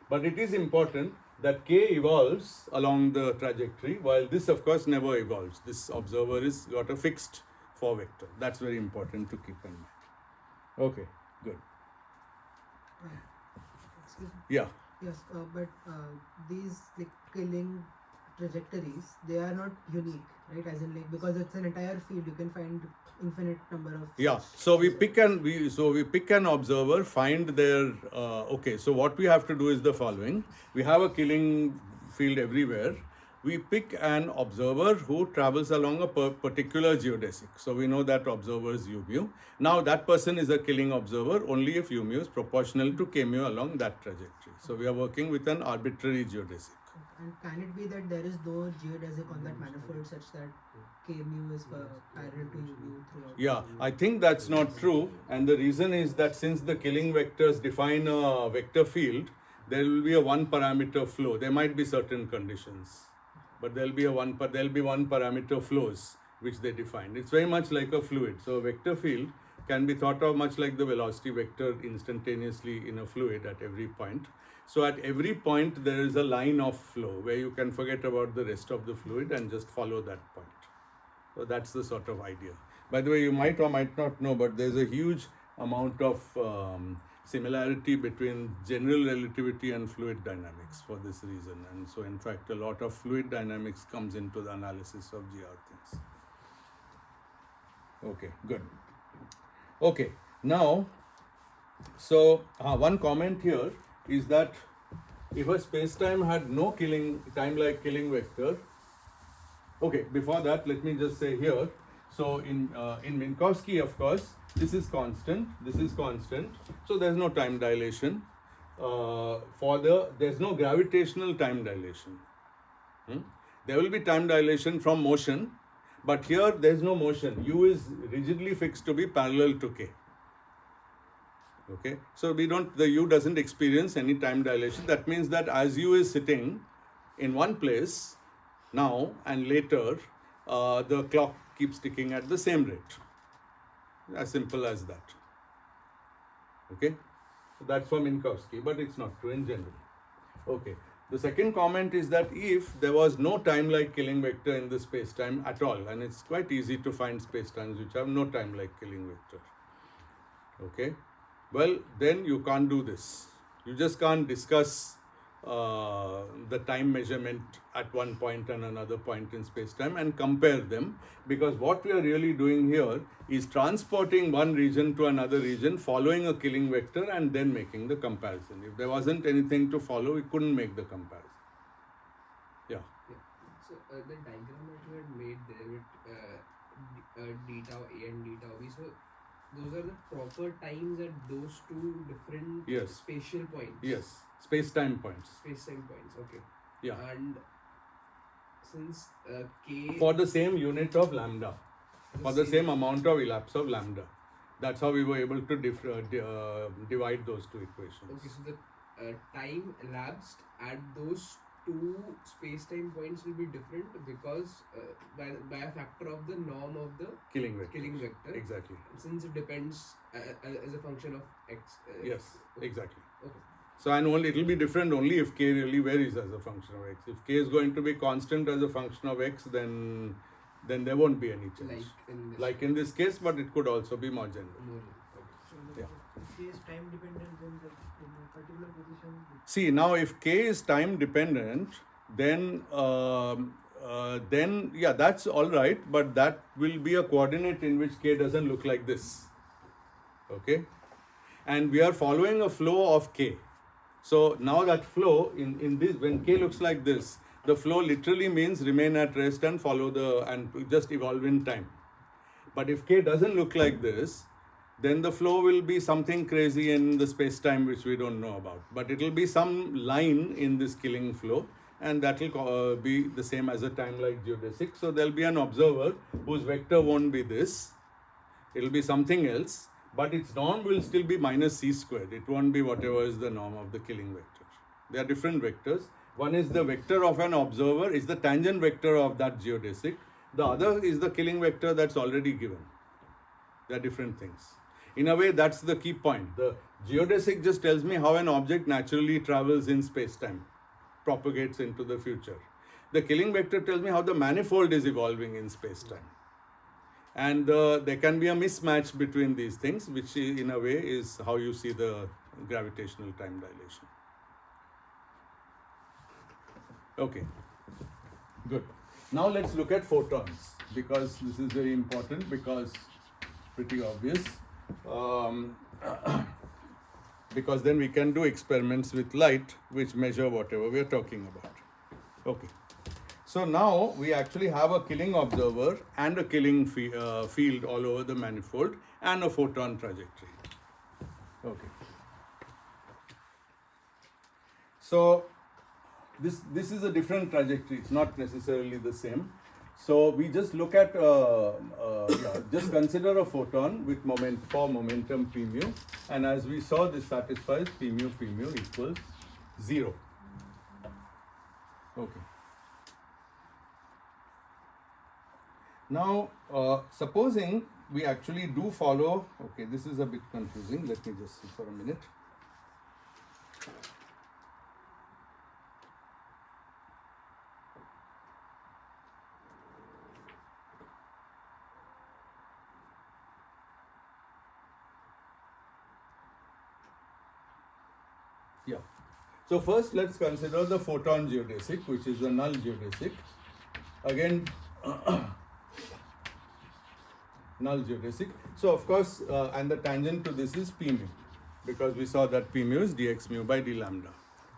Speaker 1: But it is important that k evolves along the trajectory, while this of course never evolves. This observer is got a fixed 4 vector. That's very important to keep in mind. Okay, good.
Speaker 3: Excuse me.
Speaker 1: Yeah.
Speaker 3: Yes, but these like killing trajectories, they are not unique, right? As in like, because it's an entire field, you can find infinite number of.
Speaker 1: Yeah. So we pick an observer, find their. Okay. So what we have to do is the following: we have a killing field everywhere. We pick an observer who travels along a particular geodesic. So we know that observer is u mu. Now that person is a killing observer only if u mu is proportional to k mu along that trajectory. So we are working with an arbitrary geodesic.
Speaker 3: And can it be that there is no geodesic on that manifold such that k mu is parallel to u mu throughout?
Speaker 1: Yeah, I think that's not true, and the reason is that since the killing vectors define a vector field, there will be a one parameter flow. There might be certain conditions, but there'll be one parameter flows which they define. It's very much like a fluid. So a vector field can be thought of much like the velocity vector instantaneously in a fluid at every point. So at every point there is a line of flow where you can forget about the rest of the fluid and just follow that point. So that's the sort of idea. By the way, you might or might not know, but there's a huge amount of similarity between general relativity and fluid dynamics for this reason. And so in fact, a lot of fluid dynamics comes into the analysis of GR things. Okay, good. Okay, now, so one comment here is that if a space-time had no time-like killing vector. Okay, before that, let me just say here. So in Minkowski, of course, this is constant. So there's no time dilation. There's no gravitational time dilation. There will be time dilation from motion, but here there's no motion. U is rigidly fixed to be parallel to k. Okay, so the U doesn't experience any time dilation. That means that as U is sitting in one place now and later, the clock keeps ticking at the same rate. As simple as that. Okay, so that's for Minkowski, but it's not true in general. Okay, the second comment is that if there was no time-like killing vector in the space-time at all, and it's quite easy to find space-times which have no time-like killing vector. Okay. Well, then you can't do this. You just can't discuss the time measurement at one point and another point in space-time and compare them, because what we are really doing here is transporting one region to another region, following a killing vector and then making the comparison. If there wasn't anything to follow, we couldn't make the comparison. Yeah.
Speaker 5: So the diagram that you had made there with d tau A and d tau B, so those are the proper times at those two different spatial points.
Speaker 1: Yes, space-time points.
Speaker 5: Space-time points, okay.
Speaker 1: Yeah.
Speaker 5: And since k...
Speaker 1: For the same unit of lambda, for the same amount of elapse of lambda. That's how we were able to divide those two equations.
Speaker 5: Okay, so the time elapsed at those two space-time points will be different because by a factor of the norm of the
Speaker 1: Killing vector.
Speaker 5: killing vector.
Speaker 1: Exactly.
Speaker 5: Since it depends as a function of x.
Speaker 1: Yes,
Speaker 5: okay.
Speaker 1: exactly.
Speaker 5: Okay.
Speaker 1: So and only it will be different only if k really varies as a function of x. If k is going to be constant as a function of x, then there won't be any change. Like in this case, but it could also be more general. Yeah.
Speaker 6: If k is time dependent, then in a particular position.
Speaker 1: See, now if k is time dependent, then yeah, that's all right, but that will be a coordinate in which k doesn't look like this. Okay, and we are following a flow of k. So now that flow in this, when k looks like this, the flow literally means remain at rest and follow and just evolve in time. But if k doesn't look like this, then the flow will be something crazy in the space-time which we don't know about. But it will be some line in this killing flow, and that will be the same as a time-like geodesic. So there will be an observer whose vector won't be this. It will be something else, but its norm will still be minus c squared. It won't be whatever is the norm of the killing vector. They are different vectors. One is the vector of an observer, is the tangent vector of that geodesic. The other is the killing vector that's already given. They are different things. In a way, that's the key point. The geodesic just tells me how an object naturally travels in space-time, propagates into the future. The killing vector tells me how the manifold is evolving in space-time. And there can be a mismatch between these things, which in a way is how you see the gravitational time dilation. Okay, good. Now let's look at photons, because this is very important, because pretty obvious. Because then we can do experiments with light which measure whatever we are talking about. Okay. So now we actually have a killing observer and a killing field all over the manifold and a photon trajectory. Okay. So this is a different trajectory. It's not necessarily the same. So we just look at, just consider a photon with momentum p mu, and as we saw, this satisfies p mu equals 0. Okay. Now, supposing we actually do follow, okay, this is a bit confusing. Let me just see for a minute. Yeah. So first let's consider the photon geodesic, which is the null geodesic. Again, null geodesic. So of course, and the tangent to this is p mu, because we saw that p mu is dx mu by d lambda.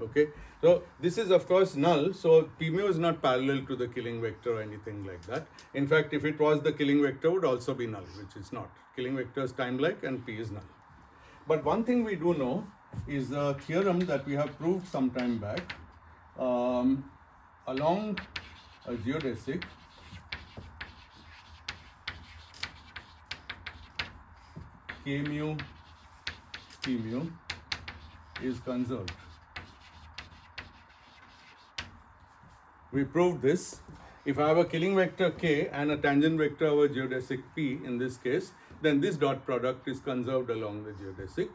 Speaker 1: Okay. So this is of course null. So p mu is not parallel to the killing vector or anything like that. In fact, if it was, the killing vector would also be null, which is not. Killing vector is time-like and p is null. But one thing we do know is a theorem that we have proved some time back. Along a geodesic, k mu p mu is conserved. We proved this. If I have a killing vector k and a tangent vector of a geodesic p in this case, then this dot product is conserved along the geodesic.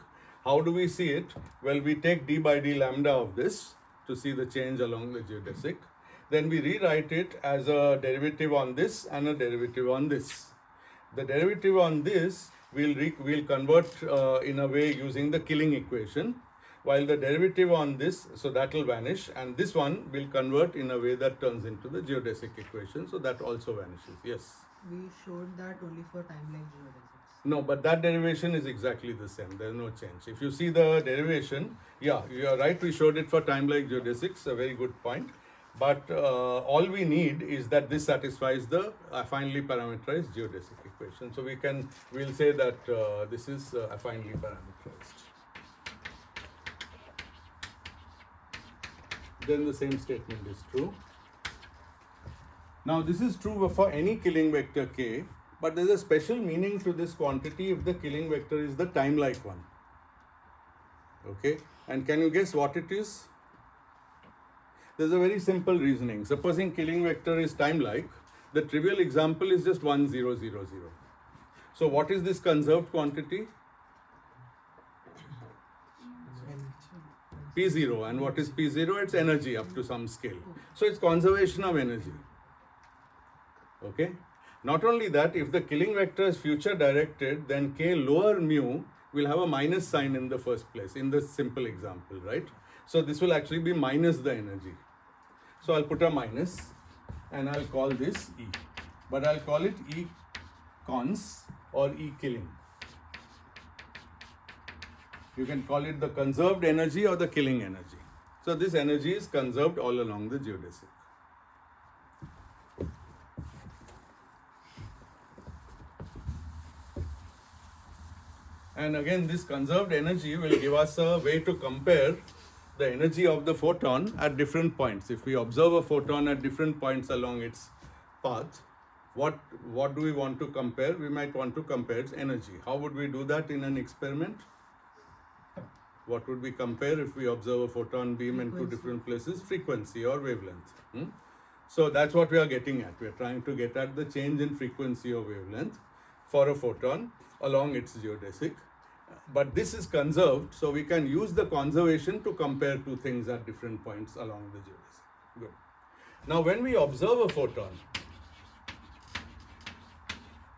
Speaker 1: How do we see it? Well, we take d by d lambda of this to see the change along the geodesic. Then we rewrite it as a derivative on this and a derivative on this. The derivative on this we'll convert in a way using the killing equation, while the derivative on this, so that will vanish, and this one will convert in a way that turns into the geodesic equation, so that also vanishes. Yes?
Speaker 3: We showed that only for time-like geodesics.
Speaker 1: No, but that derivation is exactly the same. There is no change. If you see the derivation, yeah, you are right, we showed it for time-like geodesics, a very good point. But all we need is that this satisfies the affinely parameterized geodesic equation. So we'll say that this is affinely parameterized. Then the same statement is true. Now this is true for any killing vector k But there's a special meaning to this quantity if the killing vector is the time-like one. Okay, and can you guess what it is? There's a very simple reasoning. Supposing killing vector is time-like, the trivial example is just 1, 0, 0, 0. So what is this conserved quantity? P0. And what is P0? It's energy up to some scale. So it's conservation of energy. Okay. Not only that, if the killing vector is future directed, then K lower mu will have a minus sign in the first place, in this simple example, right? So this will actually be minus the energy. So I'll put a minus and I'll call this E. But I'll call it E cons or E killing. You can call it the conserved energy or the killing energy. So this energy is conserved all along the geodesic. And again, this conserved energy will give us a way to compare the energy of the photon at different points. If we observe a photon at different points along its path, what do we want to compare? We might want to compare its energy. How would we do that in an experiment? What would we compare if we observe a photon beam in two different places? Frequency or wavelength. So that's what we are getting at. We are trying to get at the change in frequency or wavelength for a photon along its geodesic. But this is conserved, so we can use the conservation to compare two things at different points along the geodesic. Good. Now, when we observe a photon,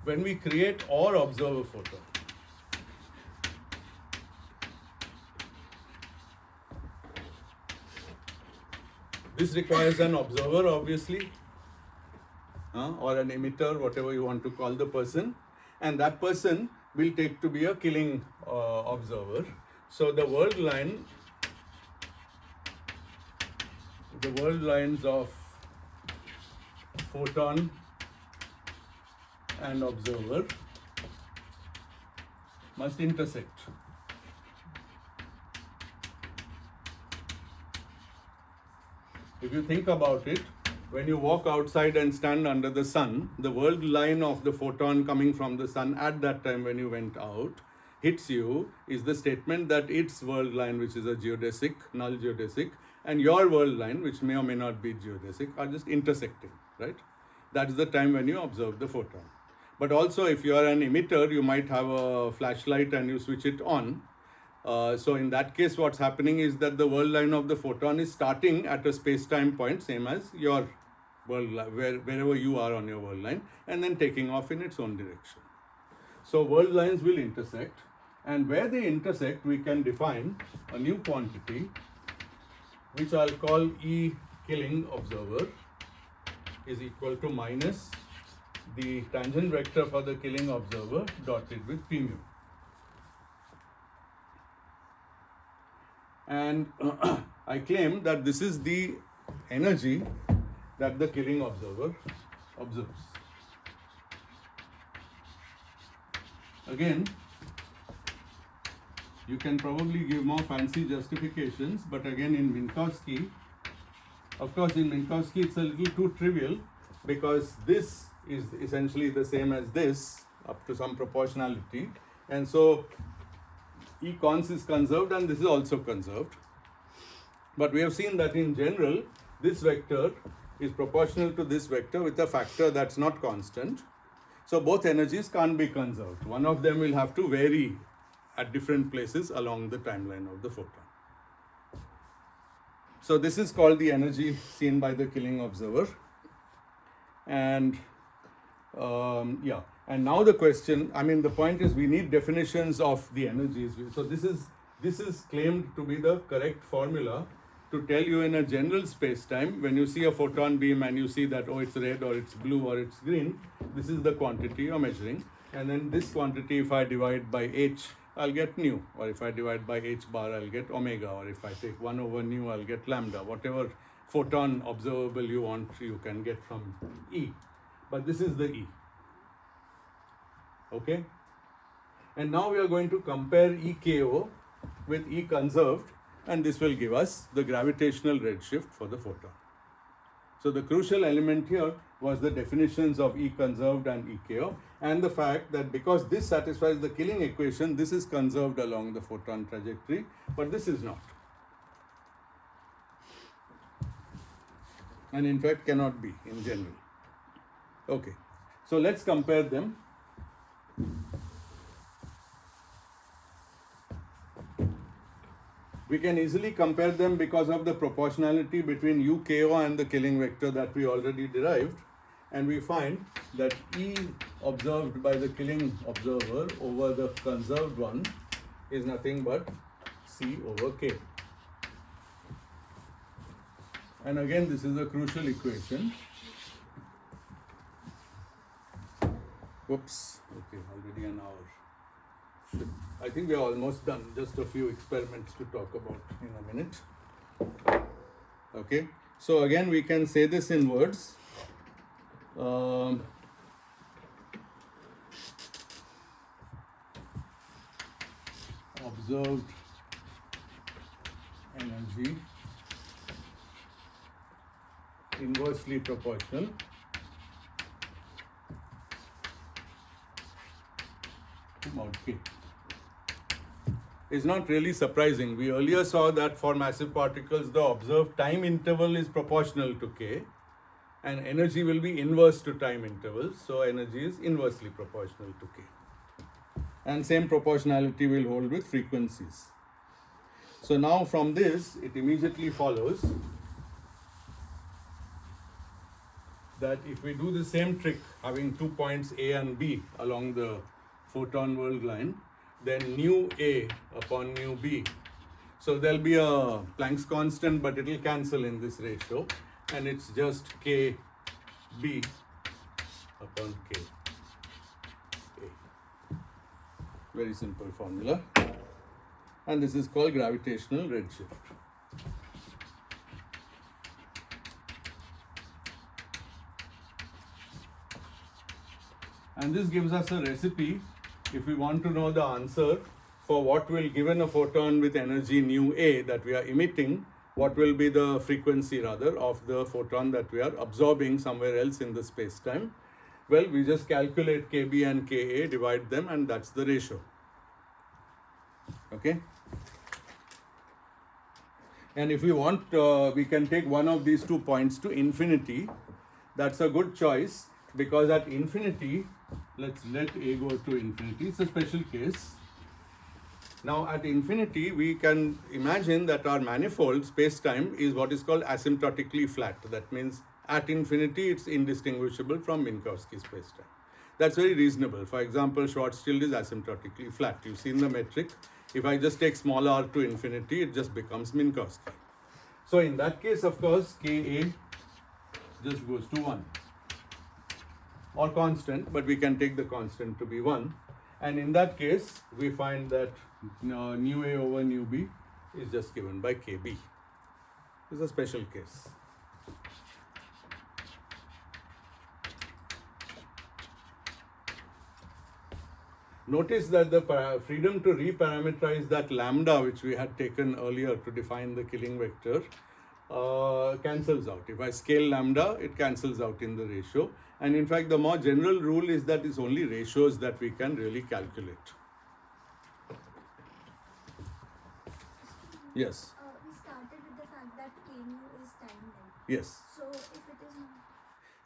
Speaker 1: when we create or observe a photon, this requires an observer, obviously, or an emitter, whatever you want to call the person, and that person will take to be a killing observer. So the world lines of photon and observer must intersect. If you think about it, when you walk outside and stand under the sun, the world line of the photon coming from the sun at that time when you went out hits you is the statement that its world line, which is a geodesic, null geodesic, and your world line, which may or may not be geodesic, are just intersecting, right? That's the time when you observe the photon. But also, if you are an emitter, you might have a flashlight and you switch it on. So in that case, what's happening is that the world line of the photon is starting at a space-time point, same as your world line, wherever you are on your world line, and then taking off in its own direction. So world lines will intersect, and where they intersect, we can define a new quantity, which I'll call E killing observer is equal to minus the tangent vector for the killing observer dotted with P mu. And I claim that this is the energy that the killing observer observes. Again, you can probably give more fancy justifications, but again in Minkowski, of course in Minkowski it's a little too trivial because this is essentially the same as this up to some proportionality, and so E cons is conserved and this is also conserved. But we have seen that in general, this vector is proportional to this vector with a factor that's not constant. So both energies can't be conserved. One of them will have to vary at different places along the timeline of the photon. So this is called the energy seen by the killing observer. And and now the question, the point is we need definitions of the energies. So this is claimed to be the correct formula to tell you in a general space-time, when you see a photon beam and you see that, oh, it's red or it's blue or it's green, this is the quantity you're measuring. And then this quantity, if I divide by h, I'll get nu. Or if I divide by h bar, I'll get omega. Or if I take 1 over nu, I'll get lambda. Whatever photon observable you want, you can get from E. But this is the E. Okay? And now we are going to compare EKO with E conserved, and this will give us the gravitational redshift for the photon. So the crucial element here was the definitions of E conserved and EKO, and the fact that because this satisfies the Killing equation, this is conserved along the photon trajectory, but this is not. And in fact cannot be in general. Okay, so let's compare them. We can easily compare them because of the proportionality between UKO and the Killing vector that we already derived, and we find that E observed by the Killing observer over the conserved one is nothing but C over K. And again, this is a crucial equation. Whoops, okay, already an hour. I think we are almost done, just a few experiments to talk about in a minute. Okay, so again we can say this in words. Observed energy inversely proportional to mod K. Is not really surprising. We earlier saw that for massive particles, the observed time interval is proportional to K, and energy will be inverse to time intervals, so energy is inversely proportional to K. And same proportionality will hold with frequencies. So now from this, it immediately follows that if we do the same trick, having 2 points A and B along the photon world line, then nu A upon nu B. So there'll be a Planck's constant, but it will cancel in this ratio, and it's just K B upon K A. Very simple formula. And this is called gravitational redshift. And this gives us a recipe if we want to know the answer for what will, given a photon with energy nu A that we are emitting, what will be the frequency rather of the photon that we are absorbing somewhere else in the space-time. Well, we just calculate KB and KA, divide them, and that's the ratio. Okay? And if we want, we can take one of these 2 points to infinity. That's a good choice, because at infinity, let's let A go to infinity. It's a special case. Now at infinity, we can imagine that our manifold space-time is what is called asymptotically flat. That means at infinity, it's indistinguishable from Minkowski space-time. That's very reasonable. For example, Schwarzschild is asymptotically flat. You've seen the metric. If I just take small r to infinity, it just becomes Minkowski. So in that case, of course, Ka just goes to 1. Or constant, but we can take the constant to be 1. And in that case, we find that nu A over nu B is just given by KB. It's a special case. Notice that the freedom to reparameterize that lambda, which we had taken earlier to define the Killing vector, cancels out. If I scale lambda, it cancels out in the ratio. And in fact, the more general rule is that it's only ratios that we can really calculate. Yes?
Speaker 7: We started with the fact that Kmu is time-like.
Speaker 1: Yes.
Speaker 7: So if it is not...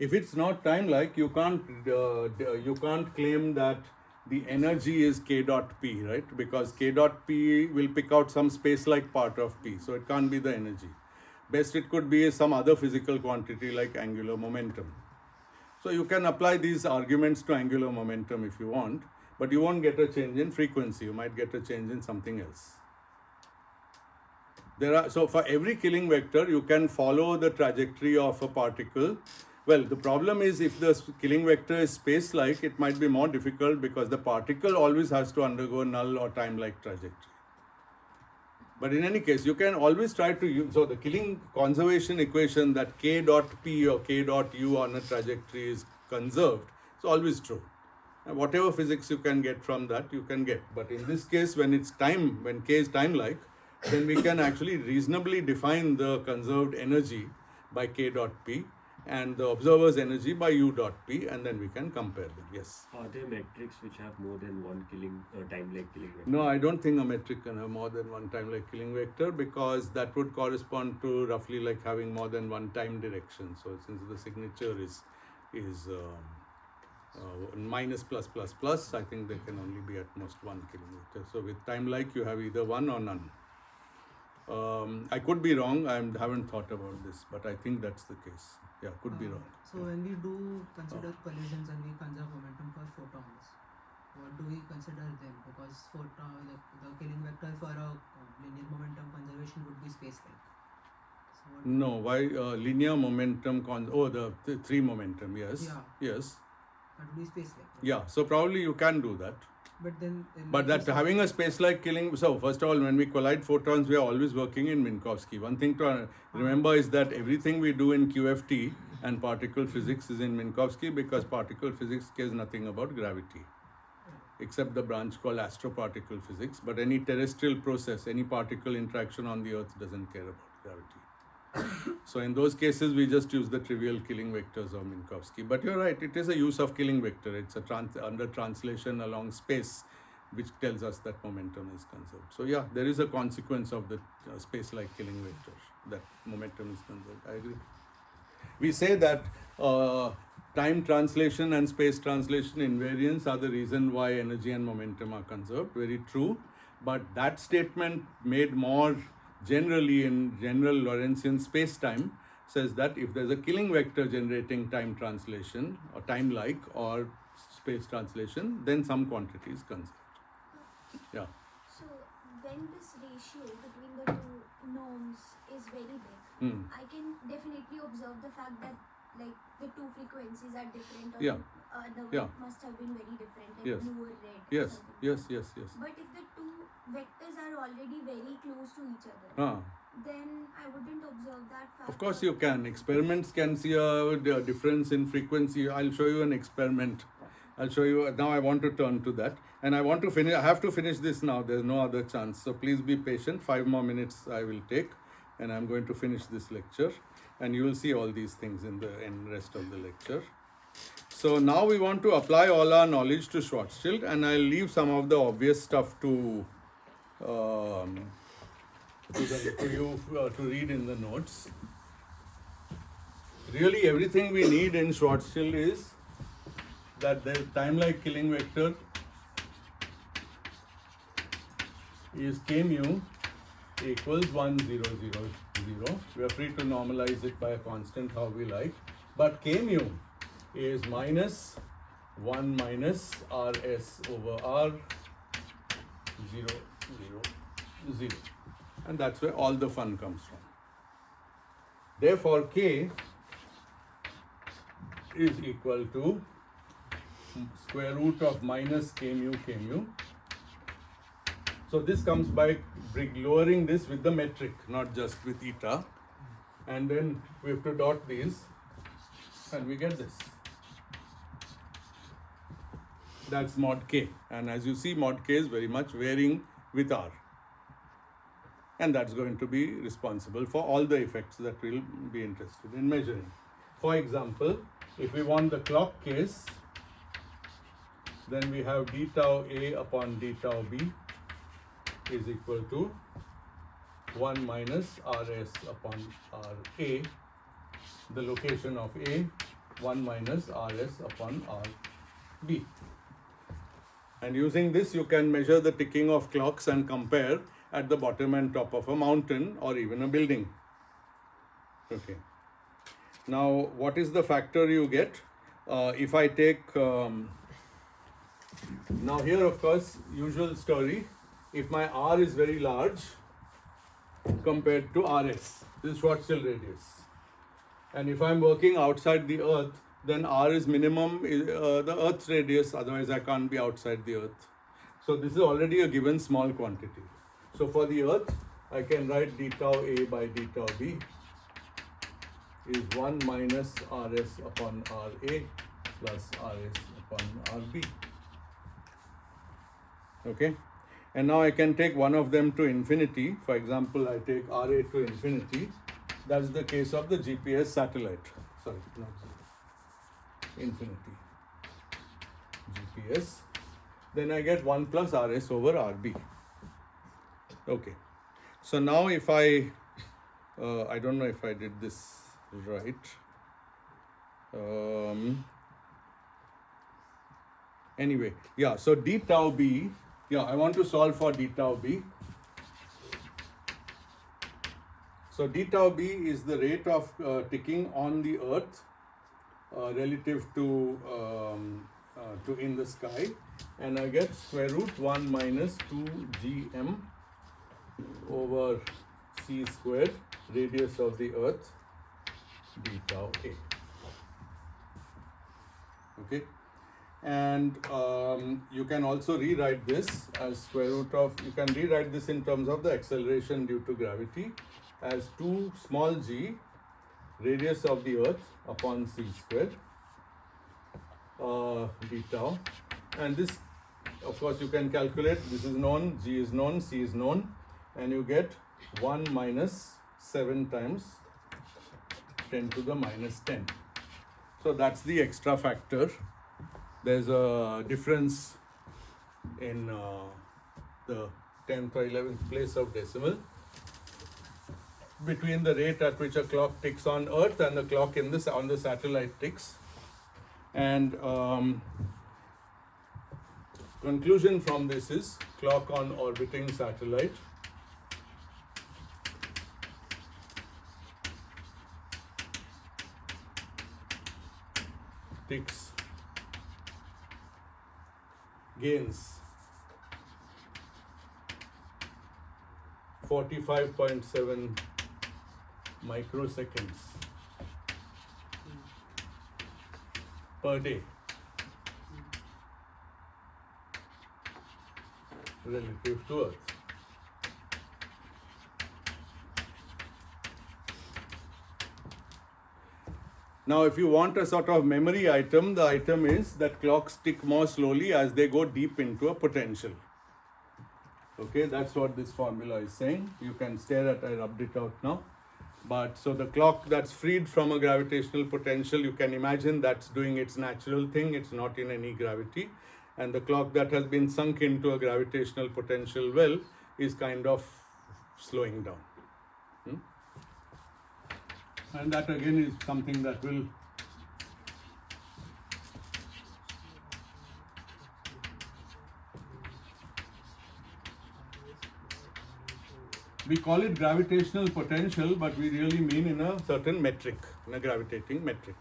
Speaker 1: If it's not time-like, you can't claim that the energy is K dot P, right? Because K dot P will pick out some space-like part of P, so it can't be the energy. Best it could be some other physical quantity like angular momentum. So you can apply these arguments to angular momentum if you want, but you won't get a change in frequency. You might get a change in something else. So for every Killing vector, you can follow the trajectory of a particle. Well, the problem is if the Killing vector is space-like, it might be more difficult because the particle always has to undergo null or time-like trajectory. But in any case, you can always try to use, so the Killing conservation equation that K dot P or K dot U on a trajectory is conserved, it's always true. And whatever physics you can get from that, you can get. But in this case, when it's time, when K is time-like, then we can actually reasonably define the conserved energy by K dot P. and the observer's energy by u dot p, and then we can compare them. Yes.
Speaker 4: Are there metrics which have more than one time-like killing vector?
Speaker 1: No, I don't think a metric can have more than one time-like killing vector, because that would correspond to roughly like having more than one time direction. So since the signature is minus plus plus plus, I think there can only be at most one killing vector. So with time-like, you have either one or none. I could be wrong. I haven't thought about this, but I think that's the case. Yeah, could be wrong.
Speaker 3: So when we do consider collisions and we conserve momentum for photons, what do we consider then? Because the killing vector for a linear momentum conservation would be space-like. So what
Speaker 1: No, why linear momentum? The three momentum. Yes.
Speaker 3: Yeah.
Speaker 1: Yes.
Speaker 3: that would be space-like. Right?
Speaker 1: Yeah. So probably you can do that.
Speaker 3: But then.
Speaker 1: But that having a space-like killing. So first of all, when we collide photons, we are always working in Minkowski. One thing to remember is that everything we do in QFT and particle physics is in Minkowski, because particle physics cares nothing about gravity, except the branch called astroparticle physics. But any terrestrial process, any particle interaction on the Earth doesn't care about gravity. So in those cases, we just use the trivial killing vectors of Minkowski. But you're right, it is a use of killing vector. It's a under translation along space, which tells us that momentum is conserved. So yeah, there is a consequence of the space-like killing vector, that momentum is conserved. I agree. We say that time translation and space translation invariance are the reason why energy and momentum are conserved. Very true. But that statement made more generally in general Lorentzian space-time says that if there's a killing vector generating time translation or time-like or space translation, then some quantity is conserved. Yeah.
Speaker 7: So when this ratio between the two norms is very big, I can definitely observe the fact that like the two frequencies are different, or
Speaker 1: Yeah.
Speaker 7: The
Speaker 1: Yeah.
Speaker 7: must have been very different, like
Speaker 1: Yes.
Speaker 7: blue or red. or
Speaker 1: Yes,
Speaker 7: something.
Speaker 1: yes.
Speaker 7: But if the two vectors are already very close to each other, then I wouldn't observe that fact.
Speaker 1: Of course you can. Experiments can see a difference in frequency. I'll show you an experiment. I'll show you. Now I want to turn to that. And I want to finish. I have to finish this now. There's no other chance. So please be patient. 5 more minutes I will take. And I'm going to finish this lecture. And you will see all these things in the rest of the lecture. So now we want to apply all our knowledge to Schwarzschild. And I'll leave some of the obvious stuff to you to read in the notes. Really, everything we need in Schwarzschild is that the time-like killing vector is k mu equals 1, 0, 0, 0. We are free to normalize it by a constant how we like. But k mu is minus 1 minus rs over r 0, 0, 0. And that's where all the fun comes from. Therefore, k is equal to square root of minus k mu. So this comes by lowering this with the metric, not just with eta. And then we have to dot these, and we get this. That's mod k. And as you see, mod k is very much varying with r. And that's going to be responsible for all the effects that we'll be interested in measuring. For example, if we want the clock case, then we have d tau A upon d tau B is equal to 1 minus Rs upon Ra, the location of A, 1 minus Rs upon Rb. And using this, you can measure the ticking of clocks and compare at the bottom and top of a mountain or even a building. Okay. Now, what is the factor you get? If I take, now here of course, usual story, if my R is very large compared to Rs, this is Schwarzschild radius. And if I'm working outside the Earth, then R is minimum, the Earth's radius, otherwise I can't be outside the Earth. So this is already a given small quantity. So for the Earth, I can write d tau A by d tau B is 1 minus Rs upon Ra plus Rs upon Rb. Okay. And now I can take one of them to infinity. For example, I take Ra to infinity. That's the case of the GPS satellite. Sorry, not infinity. GPS. Then I get 1 plus RS over RB. Okay. So now if I don't know if I did this right. Anyway, yeah, so d tau b, yeah, I want to solve for d tau b. So d tau b is the rate of ticking on the earth relative to in the sky, and I get square root 1 minus 2 gm over c squared radius of the earth d tau a. Okay, and you can also rewrite this as square root of, you can rewrite this in terms of the acceleration due to gravity as 2 small g radius of the earth upon c squared d tau, and this of course you can calculate, this is known, g is known, c is known, and you get 1 minus 7 times 10 to the minus 10. So that's the extra factor. There's a difference in the 10th or 11th place of decimal between the rate at which a clock ticks on Earth and the clock in on the satellite ticks. And conclusion from this is clock on orbiting satellite ticks gains 45.7 microseconds per day relative to Earth. Now, if you want a sort of memory item, the item is that clocks tick more slowly as they go deep into a potential. Okay, that's what this formula is saying. You can stare at it, I rubbed it out now. But so the clock that's freed from a gravitational potential, you can imagine that's doing its natural thing, it's not in any gravity. And the clock that has been sunk into a gravitational potential well is kind of slowing down. And that again is something that will we call it gravitational potential, but we really mean in a certain metric, in a gravitating metric.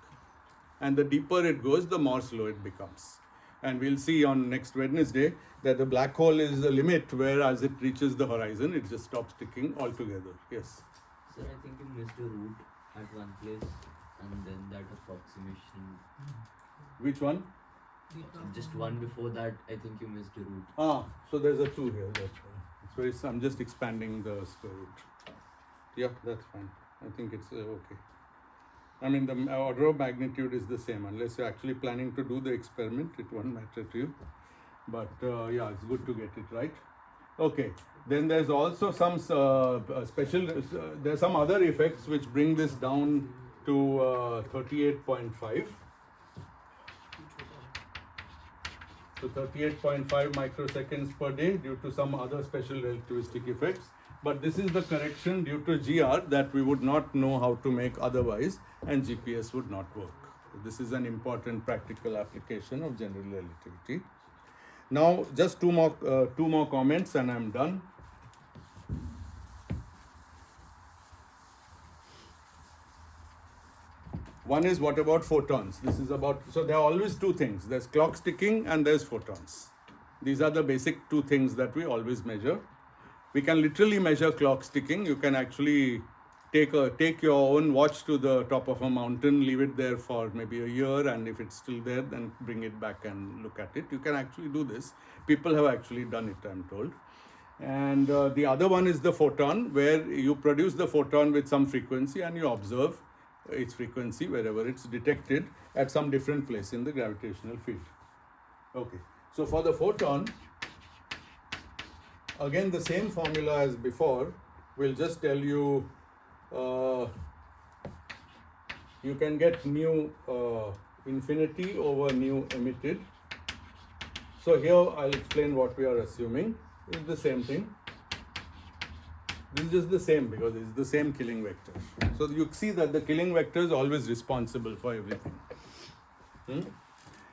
Speaker 1: And the deeper it goes, the more slow it becomes. And we'll see on next Wednesday that the black hole is the limit where as it reaches the horizon, it just stops ticking altogether. Yes?
Speaker 8: Sir, I think you missed a root at one place and then that approximation.
Speaker 1: Which one?
Speaker 8: Just one before that, I think you missed a root.
Speaker 1: Ah, so there's a 2 here. That's right. It's I'm just expanding the square root. Yeah, that's fine. I think it's okay. I mean, the order of magnitude is the same. Unless you're actually planning to do the experiment, it won't matter to you. But yeah, it's good to get it right. Okay. Then there's also some special, there's some other effects which bring this down to 38.5. So 38.5 microseconds per day due to some other special relativistic effects. But this is the correction due to GR that we would not know how to make otherwise, and GPS would not work. This is an important practical application of general relativity. Now, just two more comments and I'm done. One is, what about photons? This is about, so there are always two things. There's clocks ticking and there's photons. These are the basic two things that we always measure. We can literally measure clocks ticking. You can actually take your own watch to the top of a mountain, leave it there for maybe a year, and if it's still there, then bring it back and look at it. You can actually do this. People have actually done it, I'm told. And the other one is the photon, where you produce the photon with some frequency and you observe its frequency wherever it's detected at some different place in the gravitational field. Okay, so for the photon, again the same formula as before. We'll just tell you you can get nu infinity over nu emitted. So here I'll explain what we are assuming. It's the same thing. This is just the same because it's the same killing vector. So you see that the killing vector is always responsible for everything.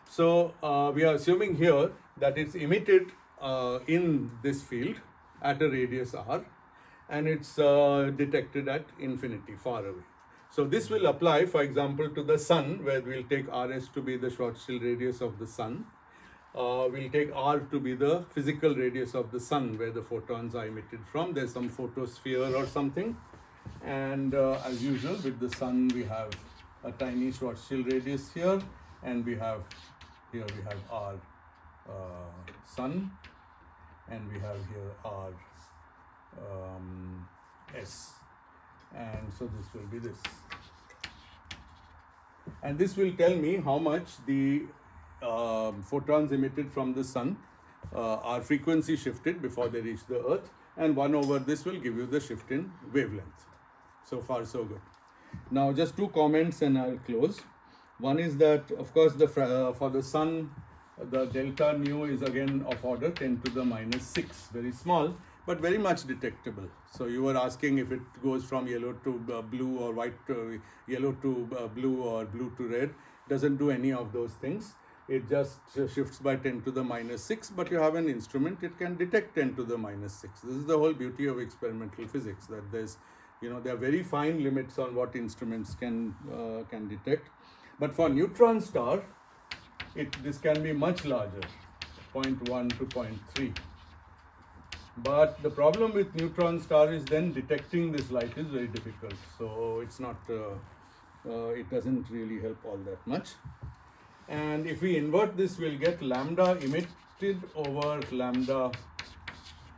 Speaker 1: So we are assuming here that it's emitted in this field at a radius r, and it's detected at infinity, far away. So this will apply, for example, to the sun, where we'll take Rs to be the Schwarzschild radius of the sun. We'll take R to be the physical radius of the sun, where the photons are emitted from. There's some photosphere or something. And as usual, with the sun, we have a tiny Schwarzschild radius here, and we have our sun, and we have here our S. And so this will be this. And this will tell me how much the photons emitted from the sun are frequency shifted before they reach the earth, and 1 over this will give you the shift in wavelength. So far so good. Now just 2 comments and I'll close. One is that of course for the sun the delta nu is again of order 10 to the minus 6, very small but very much detectable. So you were asking if it goes from yellow to blue or white to yellow to blue or blue to red. Doesn't do any of those things. It just shifts by 10 to the minus 6, but you have an instrument, it can detect 10 to the minus 6. This is the whole beauty of experimental physics, that there's, there are very fine limits on what instruments can detect. But for neutron star, this can be much larger, 0.1 to 0.3. But the problem with neutron star is then detecting this light is very difficult. So it's not, it doesn't really help all that much. And if we invert this, we'll get lambda emitted over lambda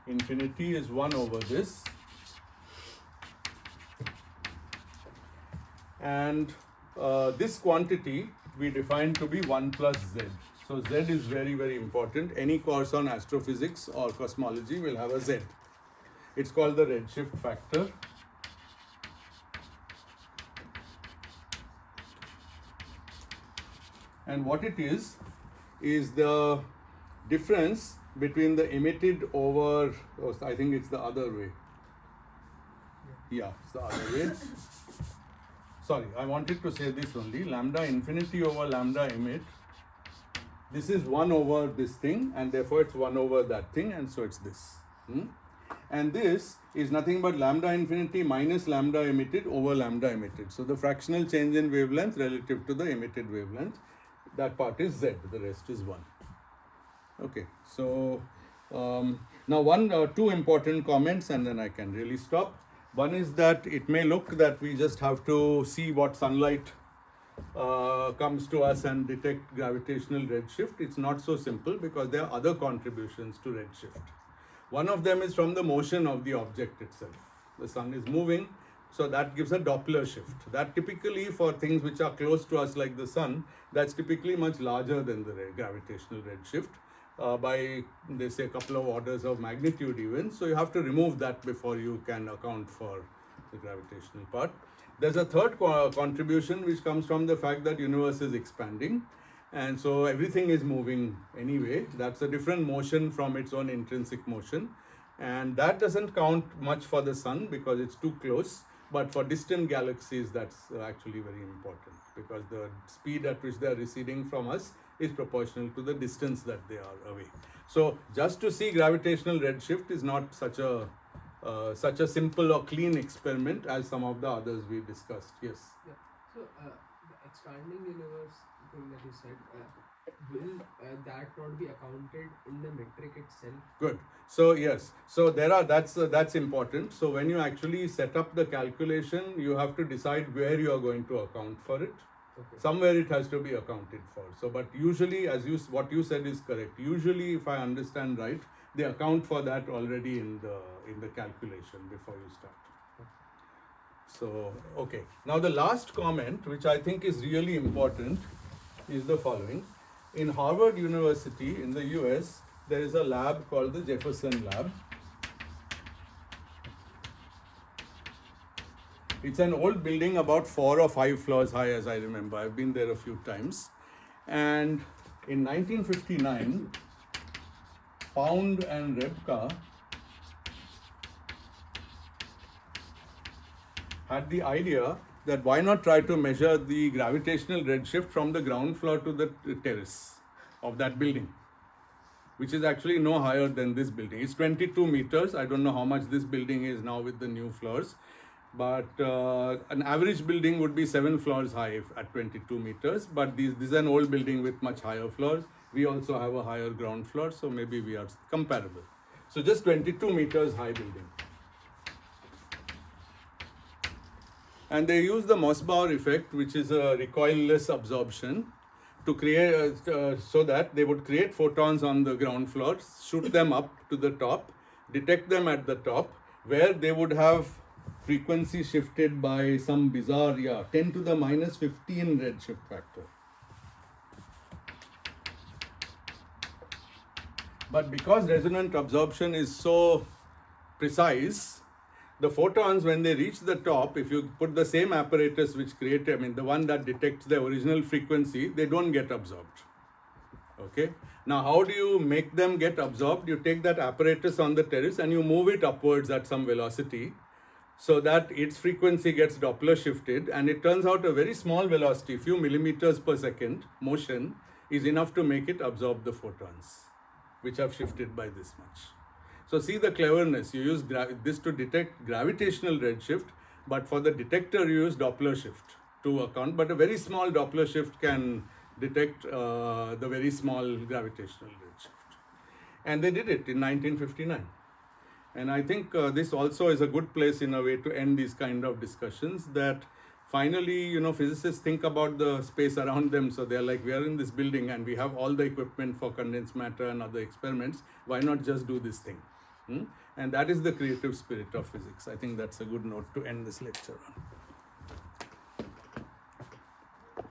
Speaker 1: infinity is 1 over this. And this quantity we define to be 1 plus z. So z is very, very important. Any course on astrophysics or cosmology will have a z. It's called the redshift factor. And what it is the difference between the emitted over, I think it's the other way. Yeah, it's the other way. Sorry, I wanted to say this only. Lambda infinity over lambda emit. This is 1 over this thing, and therefore it's 1 over that thing, and so it's this. And this is nothing but lambda infinity minus lambda emitted over lambda emitted. So the fractional change in wavelength relative to the emitted wavelength, that part is z, the rest is 1. Okay, so now 2 important comments and then I can really stop. One is that it may look that we just have to see what sunlight comes to us and detect gravitational redshift. It's not so simple because there are other contributions to redshift. One of them is from the motion of the object itself. The sun is moving, so that gives a Doppler shift. That typically for things which are close to us like the sun, that's typically much larger than the gravitational redshift by, they say, a couple of orders of magnitude even. So you have to remove that before you can account for the gravitational part. There's a third contribution which comes from the fact that universe is expanding, and so everything is moving anyway. That's a different motion from its own intrinsic motion, and that doesn't count much for the sun because it's too close. But for distant galaxies, that's actually very important because the speed at which they are receding from us is proportional to the distance that they are away. So just to see gravitational redshift is not such a simple or clean experiment as some of the others we discussed. Yes.
Speaker 5: Yeah. So the expanding universe thing that you said, will that not be accounted in the metric itself?
Speaker 1: Good. So yes. So that's important. So when you actually set up the calculation, you have to decide where you are going to account for it.
Speaker 5: Okay.
Speaker 1: Somewhere it has to be accounted for. So, but usually, what you said is correct. Usually, if I understand right, they account for that already in the calculation before you start. So, okay. Now the last comment, which I think is really important, is the following. In Harvard University in the US, there is a lab called the Jefferson Lab. It's an old building, about 4 or 5 floors high, as I remember. I've been there a few times. And in 1959, Pound and Rebka had the idea that why not try to measure the gravitational redshift from the ground floor to the terrace of that building, which is actually no higher than this building. It's 22 meters. I don't know how much this building is now with the new floors, but an average building would be 7 floors high at 22 meters. But this is an old building with much higher floors. We also have a higher ground floor, so maybe we are comparable. So just 22 meters high building. And they use the Mossbauer effect, which is a recoilless absorption, to create so that they would create photons on the ground floor, shoot them up to the top, detect them at the top, where they would have frequency shifted by some bizarre 10 to the minus 15 redshift factor. But because resonant absorption is so precise, the photons, when they reach the top, if you put the same apparatus which created, the one that detects the original frequency, they don't get absorbed. Okay. Now, how do you make them get absorbed? You take that apparatus on the terrace and you move it upwards at some velocity so that its frequency gets Doppler shifted, and it turns out a very small velocity, few millimeters per second motion, is enough to make it absorb the photons, which have shifted by this much. So see the cleverness. You use this to detect gravitational redshift, but for the detector you use Doppler shift to account. But a very small Doppler shift can detect the very small gravitational redshift. And they did it in 1959. And I think this also is a good place in a way to end these kind of discussions, that finally, physicists think about the space around them. So they're like, we are in this building and we have all the equipment for condensed matter and other experiments. Why not just do this thing? And that is the creative spirit of physics. I think that's a good note to end this lecture on.